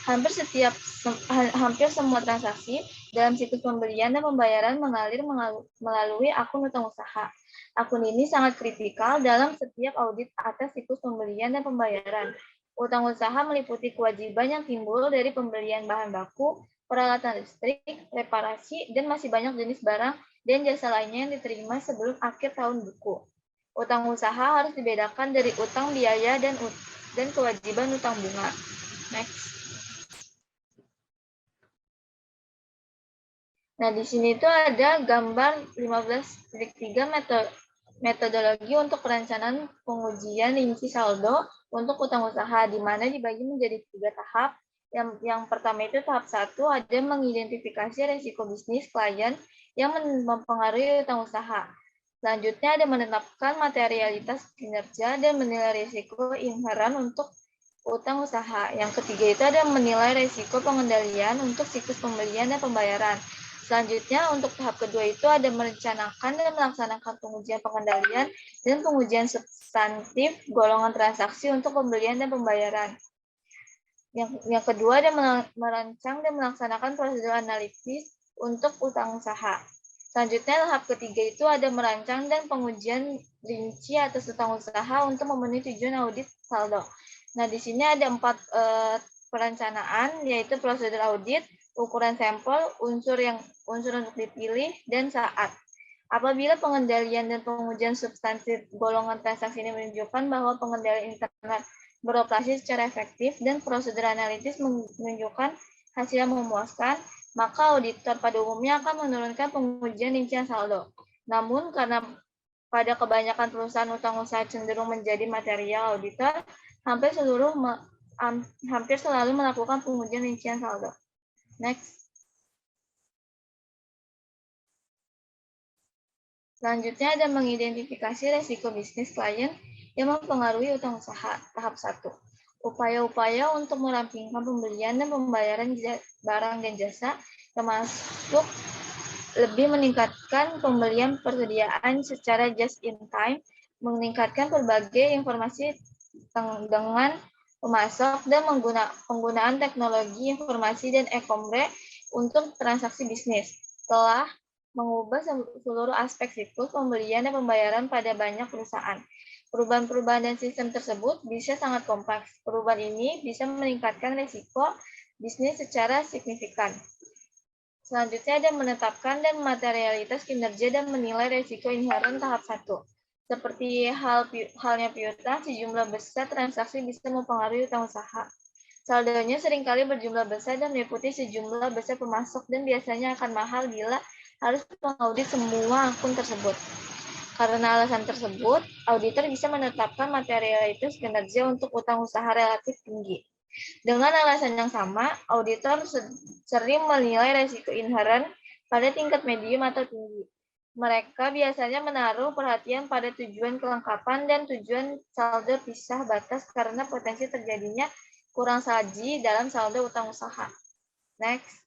Hampir semua transaksi dalam siklus pembelian dan pembayaran mengalir melalui akun utang usaha. Akun ini sangat kritikal dalam setiap audit atas siklus pembelian dan pembayaran. Utang usaha meliputi kewajiban yang timbul dari pembelian bahan baku, peralatan listrik, reparasi, dan masih banyak jenis barang dan jasa lainnya yang diterima sebelum akhir tahun buku. Utang usaha harus dibedakan dari utang biaya dan kewajiban utang bunga. Next. Nah, di sini tuh ada gambar 15.3 metodologi untuk perencanaan pengujian rinci saldo untuk utang usaha, di mana dibagi menjadi 3 tahap. Yang pertama itu tahap 1 ada mengidentifikasi risiko bisnis klien yang mempengaruhi utang usaha. Selanjutnya ada menetapkan materialitas kinerja dan menilai risiko inheran untuk utang usaha. Yang ketiga itu ada menilai risiko pengendalian untuk siklus pembelian dan pembayaran. Selanjutnya, untuk tahap kedua itu ada merencanakan dan melaksanakan pengujian pengendalian dan pengujian substantif golongan transaksi untuk pembelian dan pembayaran. Yang kedua ada merancang dan melaksanakan prosedur analitis untuk utang usaha. Selanjutnya, tahap ketiga itu ada merancang dan pengujian rinci atas utang usaha untuk memenuhi tujuan audit saldo. Nah, di sini ada 4 perencanaan, yaitu prosedur audit, ukuran sampel, unsur untuk dipilih, dan saat. Apabila pengendalian dan pengujian substantif golongan transaksi ini menunjukkan bahwa pengendalian internal beroperasi secara efektif dan prosedur analitis menunjukkan hasil yang memuaskan, maka auditor pada umumnya akan menurunkan pengujian rincian saldo. Namun, karena pada kebanyakan perusahaan utang usaha cenderung menjadi material auditor, hampir selalu melakukan pengujian rincian saldo. Next. Selanjutnya ada mengidentifikasi resiko bisnis klien yang mempengaruhi utang usaha. Tahap 1. Upaya-upaya untuk merampingkan pembelian dan pembayaran barang dan jasa, termasuk lebih meningkatkan pembelian persediaan secara just in time, meningkatkan berbagai informasi dengan pemasok dan penggunaan teknologi informasi dan e-commerce untuk transaksi bisnis. Telah mengubah seluruh aspek siklus pembelian dan pembayaran pada banyak perusahaan. Perubahan-perubahan dan sistem tersebut bisa sangat kompleks. Perubahan ini bisa meningkatkan risiko bisnis secara signifikan. Selanjutnya ada menetapkan dan materialitas kinerja dan menilai risiko inheren tahap 1. Seperti halnya piutang, sejumlah besar transaksi bisa mempengaruhi utang usaha. Saldonya seringkali berjumlah besar dan meliputi sejumlah besar pemasok dan biasanya akan mahal bila harus mengaudit semua akun tersebut. Karena alasan tersebut, auditor bisa menetapkan materialitas kinerja untuk utang usaha relatif tinggi. Dengan alasan yang sama, auditor sering menilai risiko inheren pada tingkat medium atau tinggi. Mereka biasanya menaruh perhatian pada tujuan kelengkapan dan tujuan saldo pisah batas karena potensi terjadinya kurang saji dalam saldo utang usaha. Next.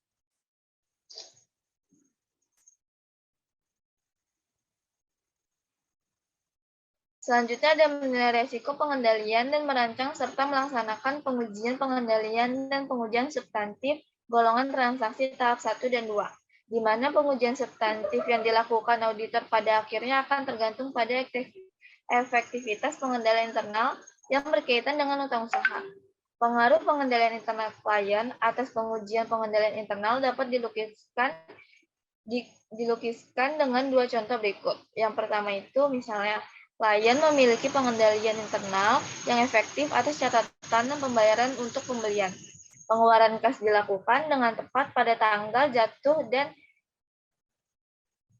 Selanjutnya ada menilai risiko pengendalian dan merancang serta melaksanakan pengujian pengendalian dan pengujian substantif golongan transaksi tahap 1 dan 2, di mana pengujian substantif yang dilakukan auditor pada akhirnya akan tergantung pada efektivitas pengendalian internal yang berkaitan dengan utang usaha. Pengaruh pengendalian internal klien atas pengujian pengendalian internal dapat dilukiskan dengan dua contoh berikut. Yang pertama itu misalnya klien memiliki pengendalian internal yang efektif atas catatan dan pembayaran untuk pembelian. Pengeluaran kas dilakukan dengan tepat pada tanggal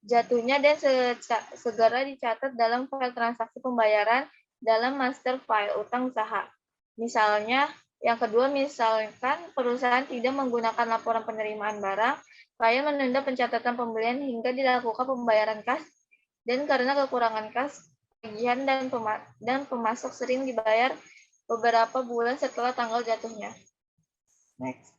jatuhnya dan segera dicatat dalam file transaksi pembayaran dalam master file utang usaha. Misalnya, yang kedua, misalkan perusahaan tidak menggunakan laporan penerimaan barang, klien menunda pencatatan pembelian hingga dilakukan pembayaran kas, dan karena kekurangan kas, tagihan dan pemasok sering dibayar beberapa bulan setelah tanggal jatuhnya. Next.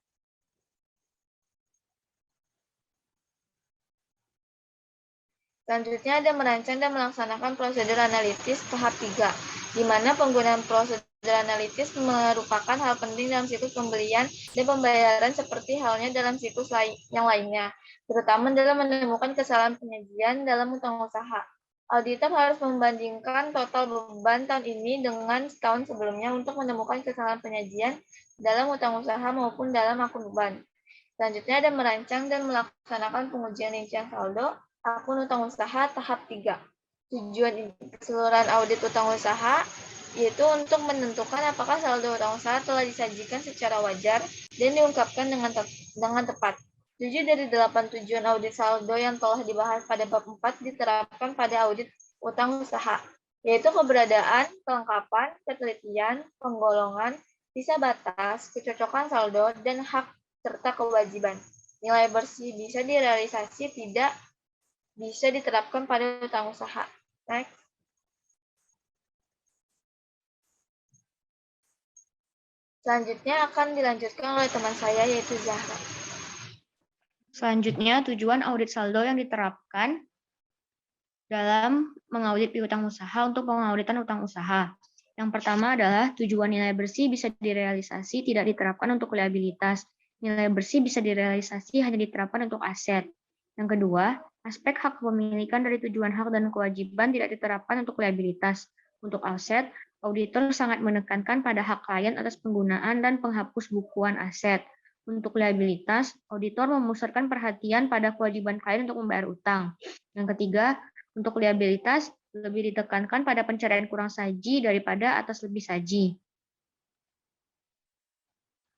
Selanjutnya ada merancang dan melaksanakan prosedur analitis tahap 3, di mana penggunaan prosedur analitis merupakan hal penting dalam siklus pembelian dan pembayaran seperti halnya dalam siklus yang lainnya, terutama dalam menemukan kesalahan penyajian dalam utang usaha. Auditor harus membandingkan total beban tahun ini dengan tahun sebelumnya untuk menemukan kesalahan penyajian dalam utang usaha maupun dalam akun beban. Selanjutnya ada merancang dan melaksanakan pengujian rincian saldo akun utang usaha tahap 3. Tujuan keseluruhan audit utang usaha yaitu untuk menentukan apakah saldo utang usaha telah disajikan secara wajar dan diungkapkan dengan tepat. 7 dari 8 tujuan audit saldo yang telah dibahas pada bab 4 diterapkan pada audit utang usaha, yaitu keberadaan, kelengkapan, ketelitian, penggolongan, sisa batas, kecocokan saldo, dan hak serta kewajiban. Nilai bersih bisa direalisasi, tidak bisa diterapkan pada utang usaha. Next. Selanjutnya akan dilanjutkan oleh teman saya, yaitu Zahra. Selanjutnya, tujuan audit saldo yang diterapkan dalam mengaudit piutang usaha untuk pengauditan utang usaha. Yang pertama adalah tujuan nilai bersih bisa direalisasi, tidak diterapkan untuk liabilitas. Nilai bersih bisa direalisasi, hanya diterapkan untuk aset. Yang kedua, aspek hak kepemilikan dari tujuan hak dan kewajiban tidak diterapkan untuk liabilitas. Untuk aset, auditor sangat menekankan pada hak klien atas penggunaan dan penghapus bukuan aset. Untuk liabilitas, auditor memusatkan perhatian pada kewajiban klien untuk membayar utang. Yang ketiga, untuk liabilitas, lebih ditekankan pada pencarian kurang saji daripada atas lebih saji.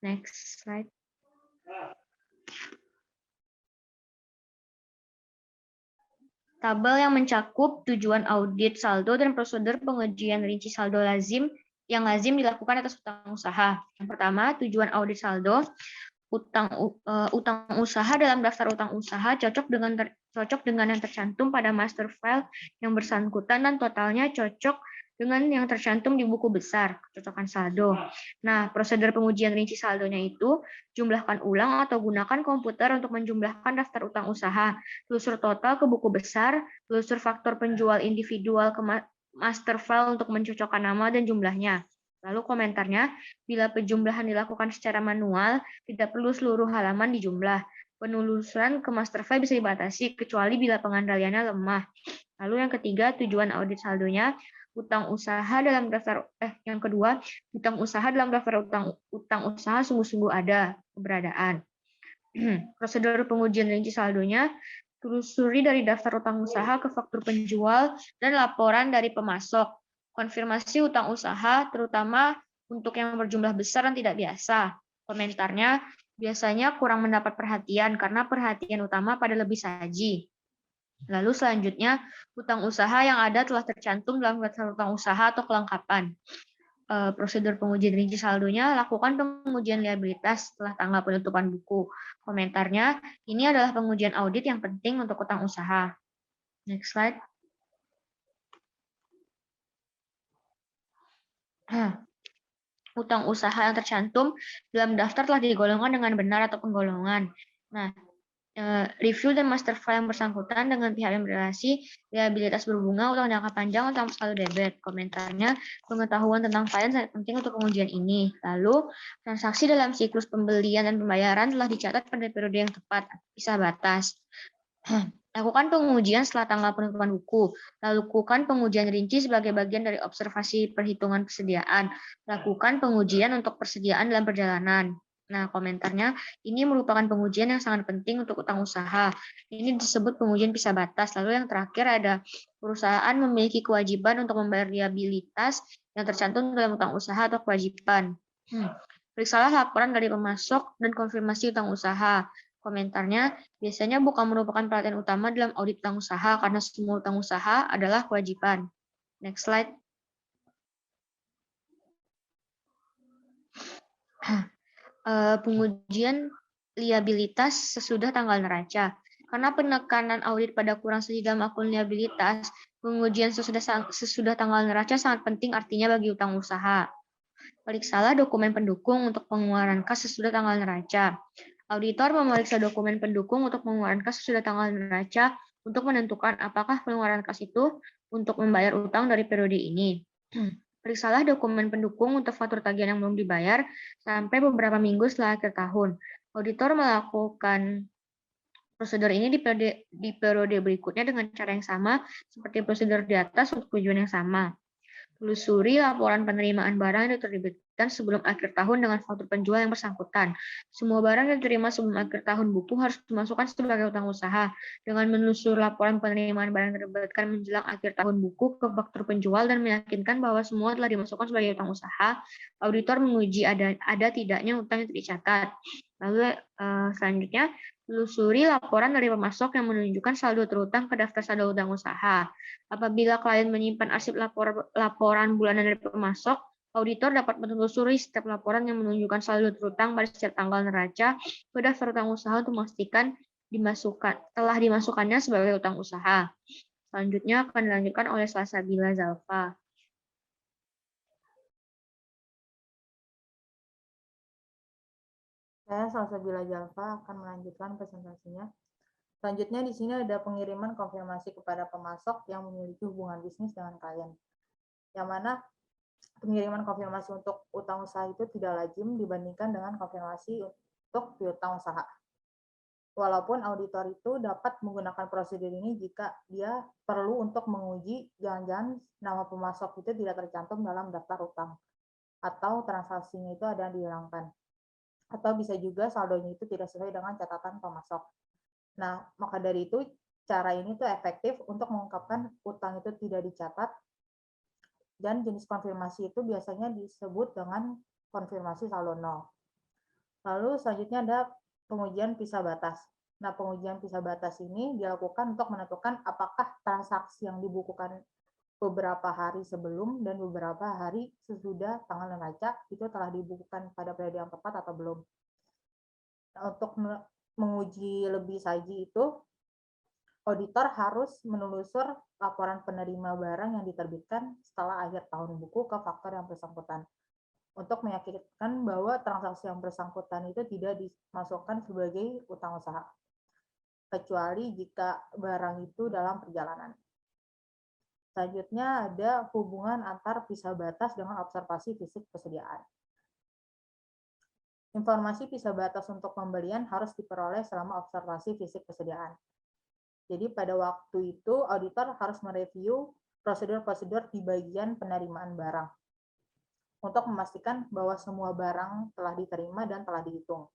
Next slide. Tabel yang mencakup tujuan audit saldo dan prosedur pengujian rinci saldo lazim yang lazim dilakukan atas utang usaha. Yang pertama, tujuan audit saldo. utang usaha dalam daftar utang usaha cocok dengan yang tercantum pada master file yang bersangkutan dan totalnya cocok dengan yang tercantum di buku besar, kecocokan saldo. Nah, prosedur pengujian rinci saldonya itu, jumlahkan ulang atau gunakan komputer untuk menjumlahkan daftar utang usaha, telusur total ke buku besar, telusur faktor penjual individual ke master file untuk mencocokkan nama dan jumlahnya. Lalu komentarnya, bila penjumlahan dilakukan secara manual, tidak perlu seluruh halaman dijumlah. Penelusuran ke master file bisa dibatasi, kecuali bila pengandaliannya lemah. Lalu yang ketiga, tujuan audit saldonya, utang usaha dalam daftar yang kedua, utang usaha dalam daftar utang usaha sungguh-sungguh ada keberadaan. Prosedur pengujian rinci saldonya, telusuri dari daftar utang usaha ke faktur penjual dan laporan dari pemasok. Konfirmasi utang usaha, terutama untuk yang berjumlah besar dan tidak biasa. Komentarnya, biasanya kurang mendapat perhatian karena perhatian utama pada lebih saji. Lalu selanjutnya, utang usaha yang ada telah tercantum dalam daftar utang usaha atau kelengkapan. Prosedur pengujian rinci saldonya, lakukan pengujian liabilitas setelah tanggal penutupan buku. Komentarnya, ini adalah pengujian audit yang penting untuk utang usaha. Next slide. Utang usaha yang tercantum dalam daftar telah digolongkan dengan benar atau penggolongan. Nah, review dan master file yang bersangkutan dengan pihak yang berrelasi, liabilitas berbunga, utang jangka panjang, utang saldo debit. Komentarnya, pengetahuan tentang klien sangat penting untuk pengujian ini. Lalu, transaksi dalam siklus pembelian dan pembayaran telah dicatat pada periode yang tepat, bisa batas. Lakukan pengujian setelah tanggal penutupan buku. Lakukan pengujian rinci sebagai bagian dari observasi perhitungan persediaan. Lakukan pengujian untuk persediaan dalam perjalanan. Nah, komentarnya, ini merupakan pengujian yang sangat penting untuk utang usaha. Ini disebut pengujian pisah batas. Lalu yang terakhir ada perusahaan memiliki kewajiban untuk membayar liabilitas yang tercantum dalam utang usaha atau kewajiban. Periksalah laporan dari pemasok dan konfirmasi utang usaha. Komentarnya, biasanya bukan merupakan perhatian utama dalam audit utang usaha karena semua utang usaha adalah kewajiban. Next slide. Pengujian liabilitas sesudah tanggal neraca. Karena penekanan audit pada kurang sahih dalam akun liabilitas, pengujian sesudah tanggal neraca sangat penting artinya bagi utang usaha. Periksalah dokumen pendukung untuk pengeluaran kas sesudah tanggal neraca. Auditor memeriksa dokumen pendukung untuk pengeluaran kas sesudah tanggal neraca untuk menentukan apakah pengeluaran kas itu untuk membayar utang dari periode ini. Periksalah dokumen pendukung untuk faktur tagihan yang belum dibayar sampai beberapa minggu setelah akhir tahun. Auditor melakukan prosedur ini di periode berikutnya dengan cara yang sama seperti prosedur di atas untuk tujuan yang sama. Telusuri laporan penerimaan barang yang diterbitkan sebelum akhir tahun dengan faktur penjual yang bersangkutan. Semua barang yang diterima sebelum akhir tahun buku harus dimasukkan sebagai utang usaha. Dengan menelusuri laporan penerimaan barang yang diterbitkan menjelang akhir tahun buku ke faktur penjual dan meyakinkan bahwa semua telah dimasukkan sebagai utang usaha, auditor menguji ada tidaknya utang yang dicatat. Lalu selanjutnya, telusuri laporan dari pemasok yang menunjukkan saldo terutang ke daftar saldo utang usaha. Apabila klien menyimpan arsip laporan bulanan dari pemasok, auditor dapat menelusuri setiap laporan yang menunjukkan saldo terutang pada setiap tanggal neraca ke daftar utang usaha untuk memastikan telah dimasukkannya sebagai utang usaha. Selanjutnya akan dilanjutkan oleh Salsabila Zalfa. Saya Salsabila Zalfa akan melanjutkan presentasinya. Selanjutnya di sini ada pengiriman konfirmasi kepada pemasok yang memiliki hubungan bisnis dengan klien. Yang mana pengiriman konfirmasi untuk utang usaha itu tidak lazim dibandingkan dengan konfirmasi untuk piutang usaha. Walaupun auditor itu dapat menggunakan prosedur ini jika dia perlu untuk menguji jangan-jangan nama pemasok itu tidak tercantum dalam daftar utang atau transaksinya itu ada yang dihilangkan. Atau bisa juga saldonya itu tidak sesuai dengan catatan pemasok. Nah, maka dari itu cara ini tuh efektif untuk mengungkapkan utang itu tidak dicatat dan jenis konfirmasi itu biasanya disebut dengan konfirmasi saldo nol. Lalu selanjutnya ada pengujian pisah batas. Nah, pengujian pisah batas ini dilakukan untuk menentukan apakah transaksi yang dibukukan beberapa hari sebelum dan beberapa hari sesudah tanggal neraca itu telah dibukukan pada periode yang tepat atau belum. Untuk menguji lebih saji itu, auditor harus menelusur laporan penerima barang yang diterbitkan setelah akhir tahun buku ke faktor yang bersangkutan untuk meyakinkan bahwa transaksi yang bersangkutan itu tidak dimasukkan sebagai utang usaha, kecuali jika barang itu dalam perjalanan. Selanjutnya ada hubungan antar pisah batas dengan observasi fisik persediaan. Informasi pisah batas untuk pembelian harus diperoleh selama observasi fisik persediaan. Jadi pada waktu itu auditor harus mereview prosedur-prosedur di bagian penerimaan barang untuk memastikan bahwa semua barang telah diterima dan telah dihitung.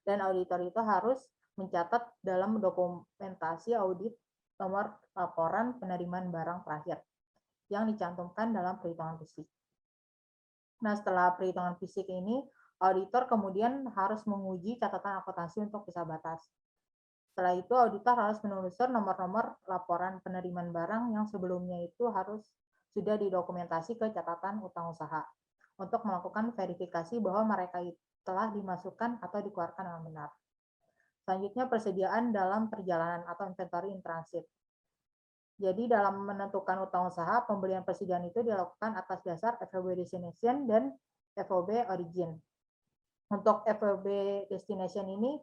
Dan auditor itu harus mencatat dalam dokumentasi audit nomor laporan penerimaan barang terakhir yang dicantumkan dalam perhitungan fisik. Nah, setelah perhitungan fisik ini, auditor kemudian harus menguji catatan akuntansi untuk pisah batas. Setelah itu, auditor harus menelusur nomor-nomor laporan penerimaan barang yang sebelumnya itu harus sudah didokumentasi ke catatan utang usaha untuk melakukan verifikasi bahwa mereka telah dimasukkan atau dikeluarkan dengan benar. Selanjutnya, persediaan dalam perjalanan atau inventory in transit. Jadi dalam menentukan utang usaha, pembelian persediaan itu dilakukan atas dasar FOB destination dan FOB origin. Untuk FOB destination ini,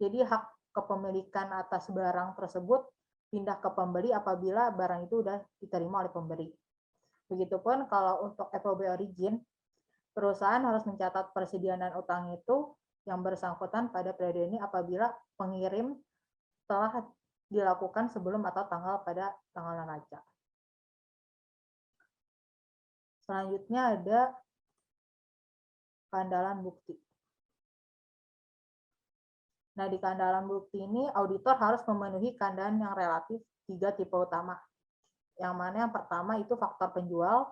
jadi hak kepemilikan atas barang tersebut pindah ke pembeli apabila barang itu sudah diterima oleh pembeli. Begitupun kalau untuk FOB origin, perusahaan harus mencatat persediaan dan utang itu yang bersangkutan pada periode ini apabila pengirim telah dilakukan sebelum atau pada tanggal neraca. Selanjutnya ada keandalan bukti. Nah, di keandalan bukti ini, auditor harus memenuhi keandalan yang relatif 3 tipe utama. Yang mana yang pertama itu faktor penjual,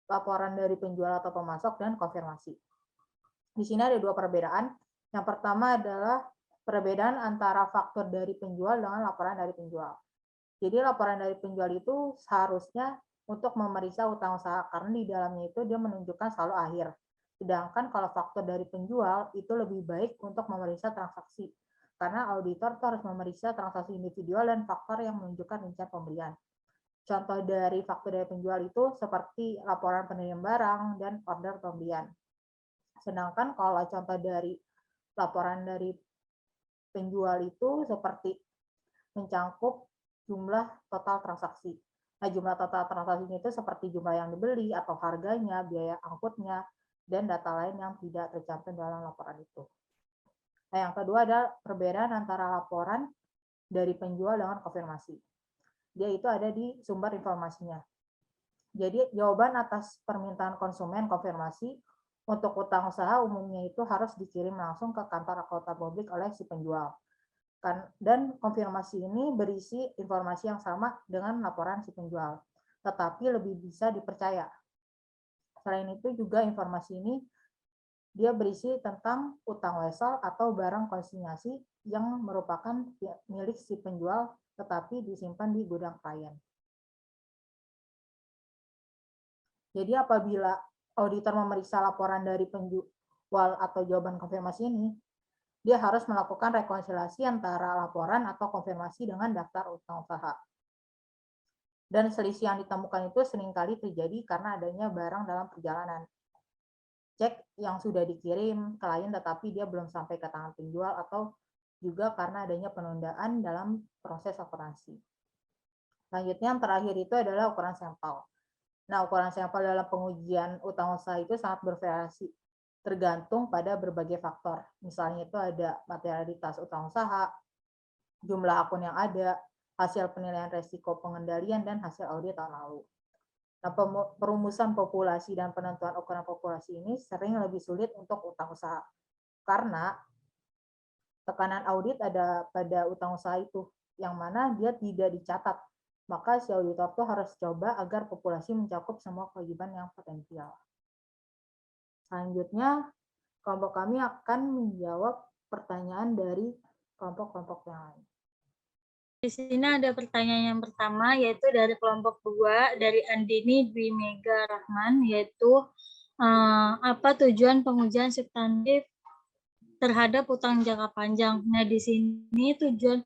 laporan dari penjual atau pemasok, dan konfirmasi. Di sini ada 2 perbedaan. Yang pertama adalah perbedaan antara faktor dari penjual dengan laporan dari penjual. Jadi laporan dari penjual itu seharusnya untuk memeriksa utang usaha, karena di dalamnya itu dia menunjukkan saldo akhir. Sedangkan kalau faktor dari penjual itu lebih baik untuk memeriksa transaksi, karena auditor itu harus memeriksa transaksi individual dan faktor yang menunjukkan rincian pembelian. Contoh dari faktor dari penjual itu seperti laporan penerimaan barang dan order pembelian. Sedangkan kalau contoh dari laporan dari penjual itu seperti mencangkup jumlah total transaksi. Nah, jumlah total transaksi itu seperti jumlah yang dibeli atau harganya, biaya angkutnya, dan data lain yang tidak tercantum dalam laporan itu. Nah, yang kedua adalah perbedaan antara laporan dari penjual dengan konfirmasi. Dia itu ada di sumber informasinya. Jadi, jawaban atas permintaan konsumen konfirmasi untuk utang usaha umumnya itu harus dikirim langsung ke kantor akuntan publik oleh si penjual. Dan konfirmasi ini berisi informasi yang sama dengan laporan si penjual, tetapi lebih bisa dipercaya. Selain itu juga informasi ini dia berisi tentang utang wesel atau barang konsinyasi yang merupakan milik si penjual tetapi disimpan di gudang klien. Jadi apabila auditor memeriksa laporan dari penjual atau jawaban konfirmasi ini, dia harus melakukan rekonsiliasi antara laporan atau konfirmasi dengan daftar utang usaha. Dan selisih yang ditemukan itu seringkali terjadi karena adanya barang dalam perjalanan. Cek yang sudah dikirim klien tetapi dia belum sampai ke tangan penjual, atau juga karena adanya penundaan dalam proses akuntansi. Selanjutnya yang terakhir itu adalah ukuran sampel. Nah, ukuran sampel dalam pengujian utang usaha itu sangat bervariasi, tergantung pada berbagai faktor. Misalnya itu ada materialitas utang usaha, jumlah akun yang ada, hasil penilaian resiko pengendalian, dan hasil audit tahun lalu. Nah, perumusan populasi dan penentuan ukuran populasi ini sering lebih sulit untuk utang usaha, karena tekanan audit ada pada utang usaha itu, yang mana dia tidak dicatat. Maka si auditor tuh harus coba agar populasi mencakup semua kewajiban yang potensial. Selanjutnya, kelompok kami akan menjawab pertanyaan dari kelompok-kelompok yang lain. Di sini ada pertanyaan yang pertama, yaitu dari kelompok 2, dari Andini Dwi Mega Rahman, yaitu apa tujuan pengujian substantif terhadap utang jangka panjang. Nah, di sini tujuan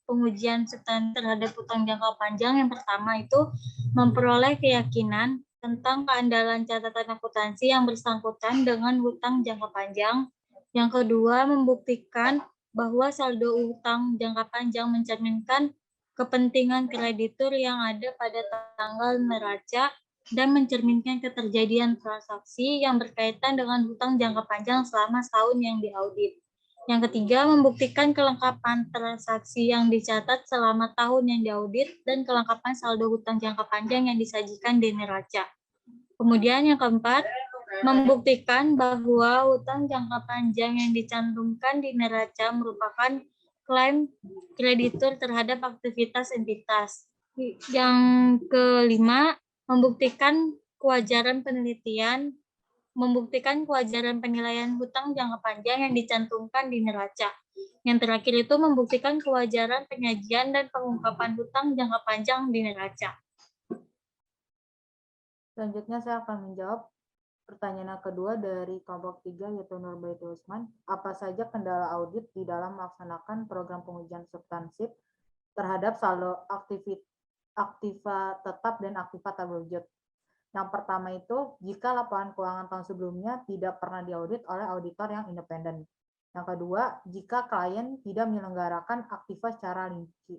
pengujian substantif terhadap utang jangka panjang yang pertama itu memperoleh keyakinan tentang keandalan catatan akuntansi yang bersangkutan dengan hutang jangka panjang. Yang kedua, membuktikan bahwa saldo utang jangka panjang mencerminkan kepentingan kreditur yang ada pada tanggal neraca dan mencerminkan keterjadian transaksi yang berkaitan dengan hutang jangka panjang selama setahun yang diaudit. Yang ketiga, membuktikan kelengkapan transaksi yang dicatat selama tahun yang diaudit dan kelengkapan saldo hutang jangka panjang yang disajikan di neraca. Kemudian yang keempat, membuktikan bahwa hutang jangka panjang yang dicantumkan di neraca merupakan klaim kreditur terhadap aktivitas entitas. Yang kelima, membuktikan kewajaran penilaian hutang jangka panjang yang dicantumkan di neraca. Yang terakhir itu membuktikan kewajaran penyajian dan pengungkapan hutang jangka panjang di neraca. Selanjutnya saya akan menjawab pertanyaan kedua dari kelompok 3 yaitu Nurbaiti Usman. Apa saja kendala audit di dalam melaksanakan program pengujian substansif terhadap saldo aktiva tetap dan aktiva tabel. Yang pertama itu, jika laporan keuangan tahun sebelumnya tidak pernah diaudit oleh auditor yang independen. Yang kedua, jika klien tidak menyelenggarakan aktiva secara rinci.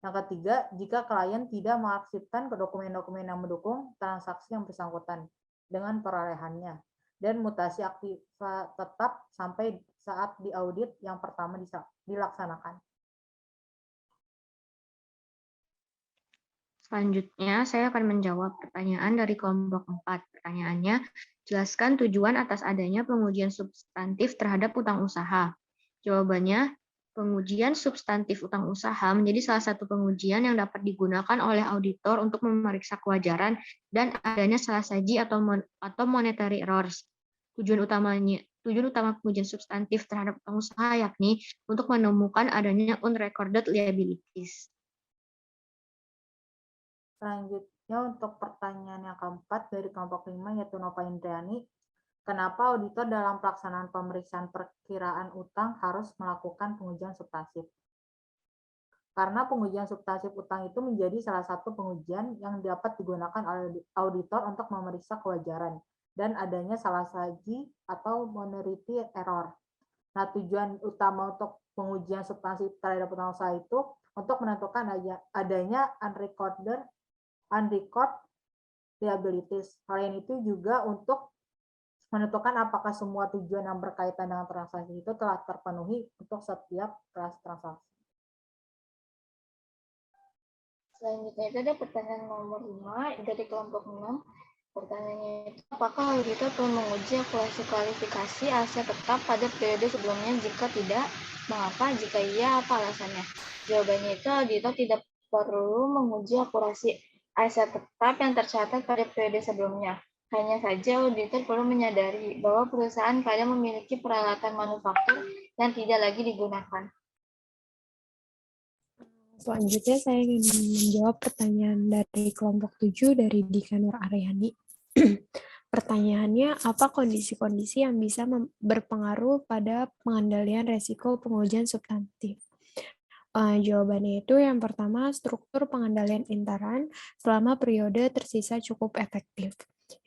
Yang ketiga, jika klien tidak mengarsipkan ke dokumen-dokumen yang mendukung transaksi yang bersangkutan dengan perolehannya, dan mutasi aktiva tetap sampai saat diaudit yang pertama dilaksanakan. Selanjutnya, saya akan menjawab pertanyaan dari kelompok 4. Pertanyaannya, jelaskan tujuan atas adanya pengujian substantif terhadap utang usaha. Jawabannya, pengujian substantif utang usaha menjadi salah satu pengujian yang dapat digunakan oleh auditor untuk memeriksa kewajaran dan adanya salah saji atau monetary errors. Tujuan utama pengujian substantif terhadap utang usaha yakni untuk menemukan adanya unrecorded liabilities. Selanjutnya untuk pertanyaan yang keempat dari kelompok 5 yaitu Nova Indriani. Kenapa auditor dalam pelaksanaan pemeriksaan perkiraan utang harus melakukan pengujian substansif? Karena pengujian substansif utang itu menjadi salah satu pengujian yang dapat digunakan oleh auditor untuk memeriksa kewajaran dan adanya salah saji atau minority error. Nah, tujuan utama untuk pengujian substansif terhadap utang usaha itu untuk menentukan adanya unrecorded liabilities. Selain itu juga untuk menentukan apakah semua tujuan yang berkaitan dengan transaksi itu telah terpenuhi untuk setiap kelas transaksi. Selanjutnya itu ada pertanyaan nomor 5 dari kelompok 6. Pertanyaannya itu, apakah auditor perlu menguji akurasi kualifikasi aset tetap pada periode sebelumnya? Jika tidak, mengapa? Jika iya, apa alasannya? Jawabannya itu, auditor tidak perlu menguji akurasi aset tetap yang tercatat pada periode sebelumnya. Hanya saja auditor perlu menyadari bahwa perusahaan kadang memiliki peralatan manufaktur yang tidak lagi digunakan. Selanjutnya saya ingin menjawab pertanyaan dari kelompok 7 dari Dika Nur Aryani. Pertanyaannya, apa kondisi-kondisi yang bisa berpengaruh pada pengendalian resiko pengujian substantif? Jawabannya itu yang pertama, struktur pengendalian intern selama periode tersisa cukup efektif.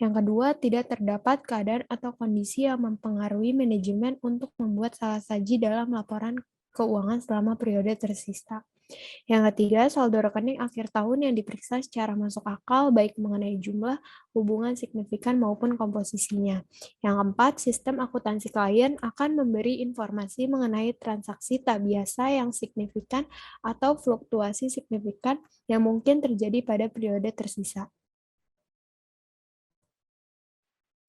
Yang kedua, tidak terdapat keadaan atau kondisi yang mempengaruhi manajemen untuk membuat salah saji dalam laporan keuangan selama periode tersisa. Yang ketiga, saldo rekening akhir tahun yang diperiksa secara masuk akal baik mengenai jumlah, hubungan signifikan maupun komposisinya. Yang keempat, sistem akuntansi klien akan memberi informasi mengenai transaksi tak biasa yang signifikan atau fluktuasi signifikan yang mungkin terjadi pada periode tersisa.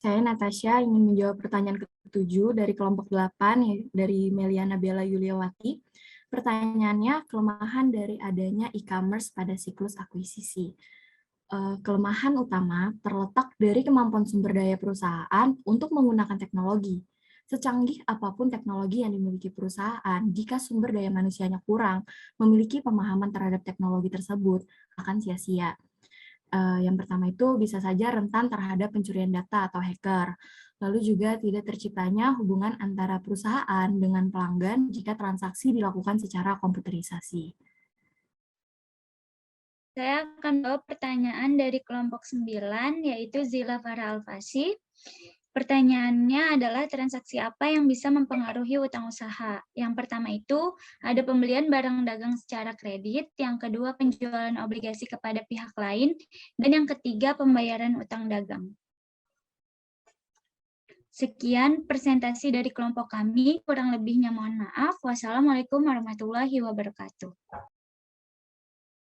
Saya, Natasha, ingin menjawab pertanyaan ke-7 dari kelompok 8 dari Meliana Bella Yuliawati. Pertanyaannya, kelemahan dari adanya e-commerce pada siklus akuisisi. Kelemahan utama terletak dari kemampuan sumber daya perusahaan untuk menggunakan teknologi. Secanggih apapun teknologi yang dimiliki perusahaan, jika sumber daya manusianya kurang, memiliki pemahaman terhadap teknologi tersebut akan sia-sia. Yang pertama itu bisa saja rentan terhadap pencurian data atau hacker. Lalu juga tidak terciptanya hubungan antara perusahaan dengan pelanggan jika transaksi dilakukan secara komputerisasi. Saya akan jawab pertanyaan dari kelompok 9, yaitu Zila Farah Alfasi. Pertanyaannya adalah transaksi apa yang bisa mempengaruhi utang usaha? Yang pertama itu ada pembelian barang dagang secara kredit, yang kedua penjualan obligasi kepada pihak lain, dan yang ketiga pembayaran utang dagang. Sekian presentasi dari kelompok kami, kurang lebihnya mohon maaf. Wassalamualaikum warahmatullahi wabarakatuh.